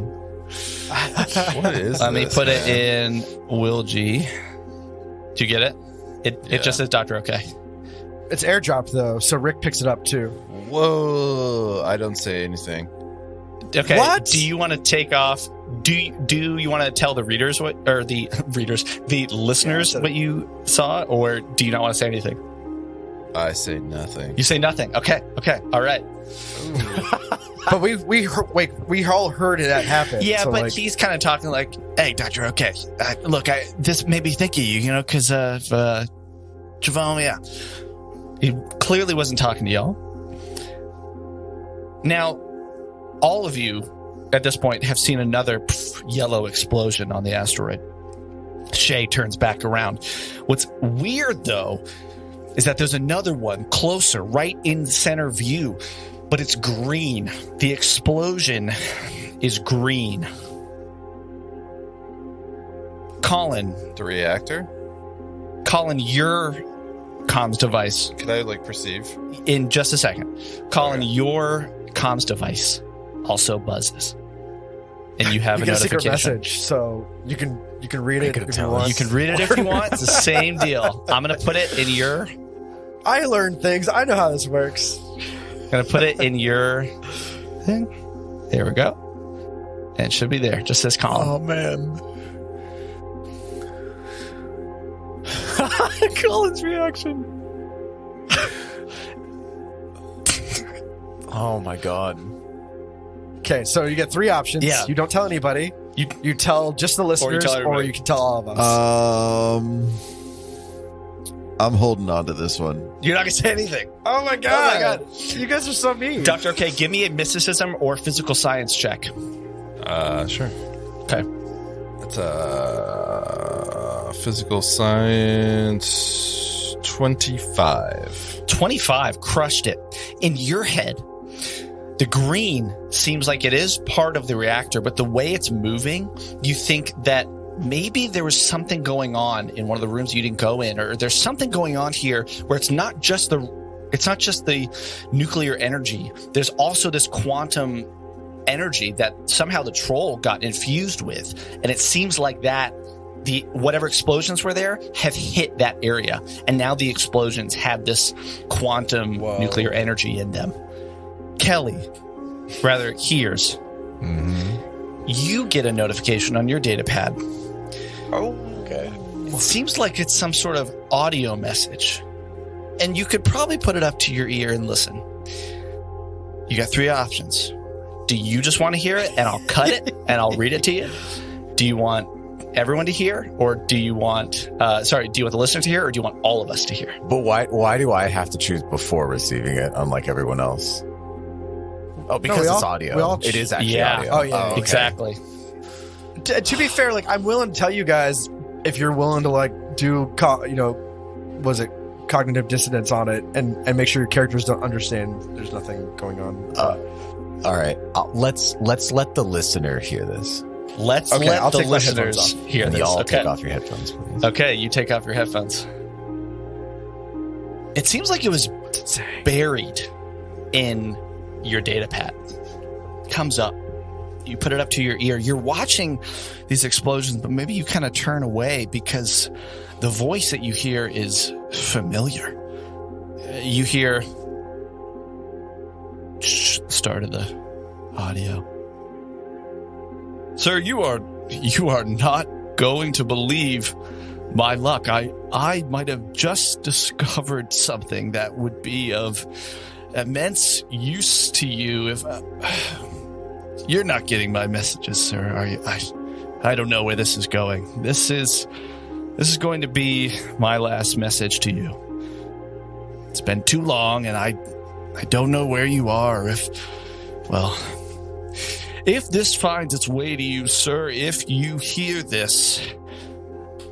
What is Let me this, put it man? in Will G. Do you get it? It just says Dr. Okay. It's airdropped though, so Rick picks it up too. Whoa! I don't say anything. Okay. What? Do you want to take off? Do you want to tell the readers what, or the listeners what you saw, or do you not want to say anything? I say nothing. You say nothing. Okay. All right. But we all heard it happen. Yeah, so but like, he's kind of talking like, "Hey, Doctor. Okay, look, this made me think of you, because of Javon. Yeah, he clearly wasn't talking to y'all. Now, all of you at this point have seen another yellow explosion on the asteroid. Shay turns back around. What's weird though is that there's another one closer, right in center view, but it's green. The explosion is green. Colin, The reactor? your comms device, Could I perceive? in just a second. Colin, Okay. your comms device also buzzes. And you have you a get a secret notification. message, so you can read it could if you tell want. us. You can read it if you want. It's the same deal. I'm going to put it in your... I learned things. I know how this works. Gonna put it in your thing. There we go. And it should be there. Just says Colin. Oh man. Colin's reaction. Oh my god. Okay, so you get three options. Yeah. You don't tell anybody. You tell just the listeners, tell or everybody. you can tell all of us. I'm holding on to this one. You're not gonna say anything. Oh my god. You guys are so mean. Doctor, okay, give me a mysticism or physical science check. Sure. Okay. It's physical science 25. 25, crushed it. In your head, the green seems like it is part of the reactor, but the way it's moving, you think that maybe there was something going on in one of the rooms you didn't go in, or there's something going on here where it's not just the nuclear energy. There's also this quantum energy that somehow the troll got infused with, and it seems like that the whatever explosions were there have hit that area, and now the explosions have this quantum nuclear energy in them. Kelly hears. You get a notification on your data pad. Okay. It seems like it's some sort of audio message, and you could probably put it up to your ear and listen. You got three options. Do you just want to hear it and I'll cut it and I'll read it to you? Do you want everyone to hear, or do you want do you want the listener to hear, or do you want all of us to hear? But why do I have to choose before receiving it, unlike everyone else? Oh, because it's audio. It is actually audio. Oh, yeah, okay. Exactly. To be fair, I'm willing to tell you guys if you're willing to do was it cognitive dissonance on it and make sure your characters don't understand there's nothing going on. All right. Let's let the listener hear this. Let's Okay, let I'll the take my headphones listeners off. hear And this. y'all Okay. take off your headphones, please. Okay, you take off your headphones. It seems like it was buried in your data pad. Comes up. You put it up to your ear. You're watching these explosions, but maybe you kind of turn away because the voice that you hear is familiar. You hear start of the audio. Sir, you are not going to believe my luck. I might have just discovered something that would be of immense use to you. If you're not getting my messages, sir, are you? I don't know where this is going. This is going to be my last message to you. It's been too long, and I don't know where you are. If this finds its way to you, sir, if you hear this,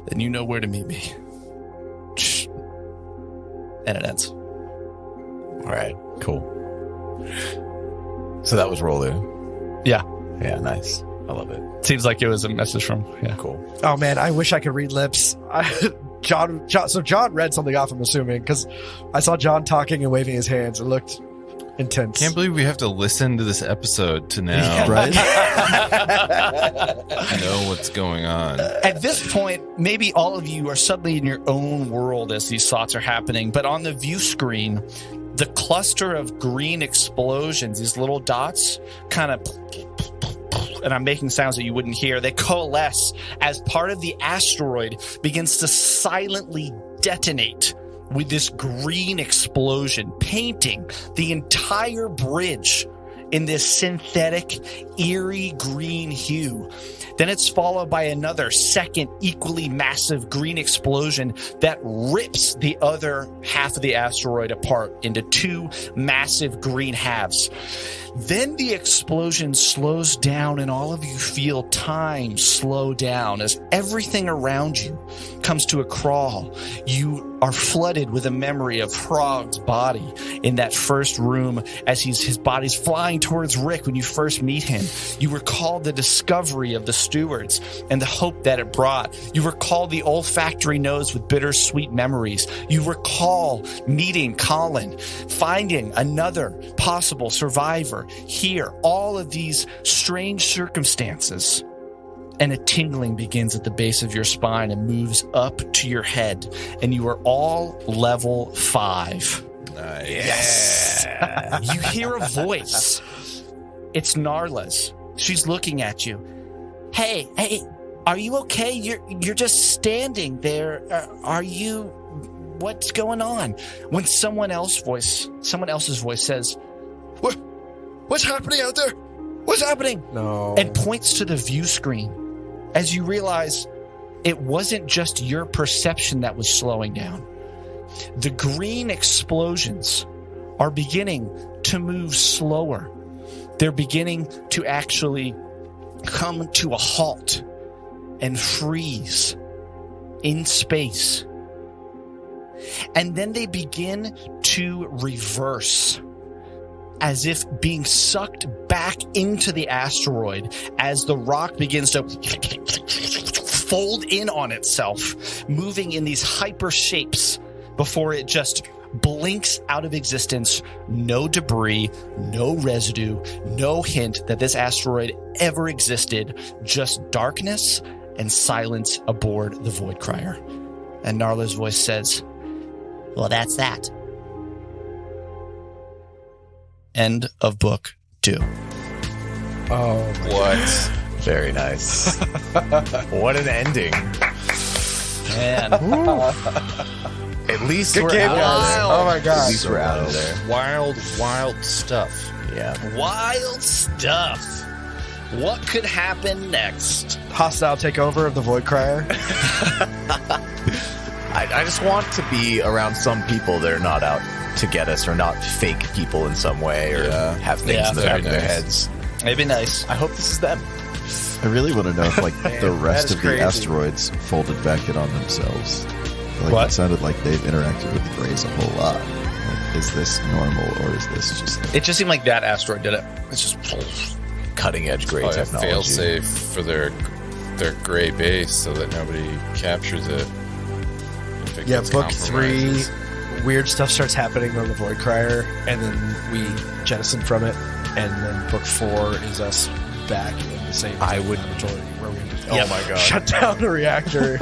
then you know where to meet me. And it ends. All right. Cool. So that was Rolu. Yeah. Yeah. Nice. I love it. Seems like it was a message from, yeah. Cool. Oh man, I wish I could read lips. John, so John read something off, I'm assuming, because I saw John talking and waving his hands. It looked intense. Can't believe we have to listen to this episode to now Right? know what's going on. At this point, maybe all of you are suddenly in your own world as these thoughts are happening, but on the view screen, the cluster of green explosions, these little dots, kind of, and I'm making sounds that you wouldn't hear, they coalesce as part of the asteroid begins to silently detonate with this green explosion, painting the entire bridge in this synthetic, eerie green hue. Then it's followed by another second, equally massive green explosion that rips the other half of the asteroid apart into two massive green halves. Then the explosion slows down, and all of you feel time slow down as everything around you comes to a crawl. You are flooded with a memory of Frog's body in that first room as his body's flying towards Rick when you first meet him. You recall the discovery of the stewards and the hope that it brought. You recall the olfactory nose with bittersweet memories. You recall meeting Colin, finding another possible survivor here. All of these strange circumstances. And a tingling begins at the base of your spine and moves up to your head. And you are all level 5. Nice. Yes. You hear a voice. It's Narla's. She's looking at you. Hey, are you okay? You're just standing there. Are you? What's going on? When someone else's voice says, "What's happening out there? What's happening?" No. And points to the view screen as you realize it wasn't just your perception that was slowing down. The green explosions are beginning to move slower. They're beginning to actually come to a halt and freeze in space. And then they begin to reverse, as if being sucked back into the asteroid as the rock begins to fold in on itself, moving in these hyper shapes before it just blinks out of existence. No debris, no residue, no hint that this asteroid ever existed, just darkness and silence aboard the Void Crier. And Narla's voice says, Well, that's that. end of book 2. Oh, my What? Very nice. What an ending. Man. At least Good we're game, out guys. of there. Oh my At god. least we're out of there. Wild stuff. Yeah. Wild stuff. What could happen next? Hostile takeover of the Void Crier. I just want to be around some people that are not out to get us, or not fake people in some way, or have things Yeah. in the back Very of their nice. heads. It'd be nice. I hope this is them. I really want to know if like the Man, rest that is of crazy. the asteroids folded back in on themselves. Like What? it sounded like they've interacted with the Greys a whole lot. Like, is this normal or is this just It just seemed like that asteroid did it. It's just Cutting edge great Probably a technology. fail safe for their gray base so that nobody captures it. If it Yeah, gets book 3, compromises. weird stuff starts happening on the Void Crier, and then we jettison from it, and then book 4 is us back in the same I would- laboratory where we Oh my god. shut down the reactor.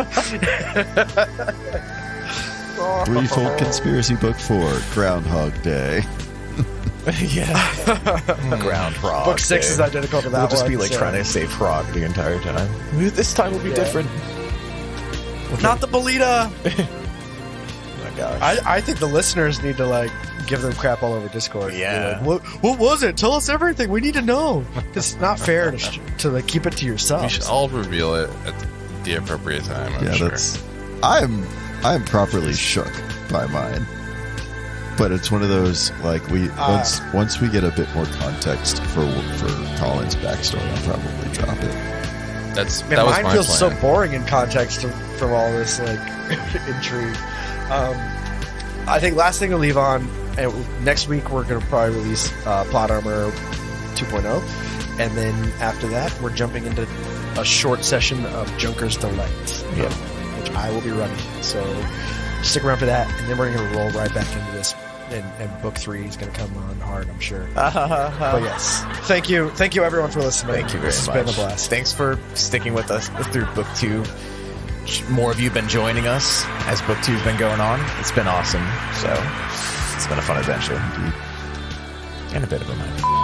Threefold Conspiracy Book 4, Groundhog Day? Yeah. Ground frog. Book 6 is identical to that We'll just one. be like so- trying to save frog the entire time. This time will be Yeah. different. Not the Bolita! Oh my gosh. I think the listeners need to like give them crap all over Discord. Be Yeah. like, what was it? Tell us everything. We need to know. It's not fair to like, keep it to We yourself. should all reveal it at the appropriate time. I'm Yeah, sure. that's. I'm properly shook by mine, but it's one of those like once we get a bit more context for Colin's backstory, I'll probably drop it. that Man, was mine my feels plan. so boring in context from all this like intrigue. I think last thing to leave on, and next week we're going to probably release Plot Armor 2.0, and then after that we're jumping into a short session of Joker's Delight. Yeah. Which I will be running. So stick around for that, and then we're going to roll right back into this. And book 3 is going to come on hard, I'm sure. But yes, thank you everyone for listening. Thank you very It's much. been a blast. Thanks for sticking with us through book 2. More of you have been joining us as book 2 has been going on. It's been awesome. So it's been a fun adventure. And a bit of a night.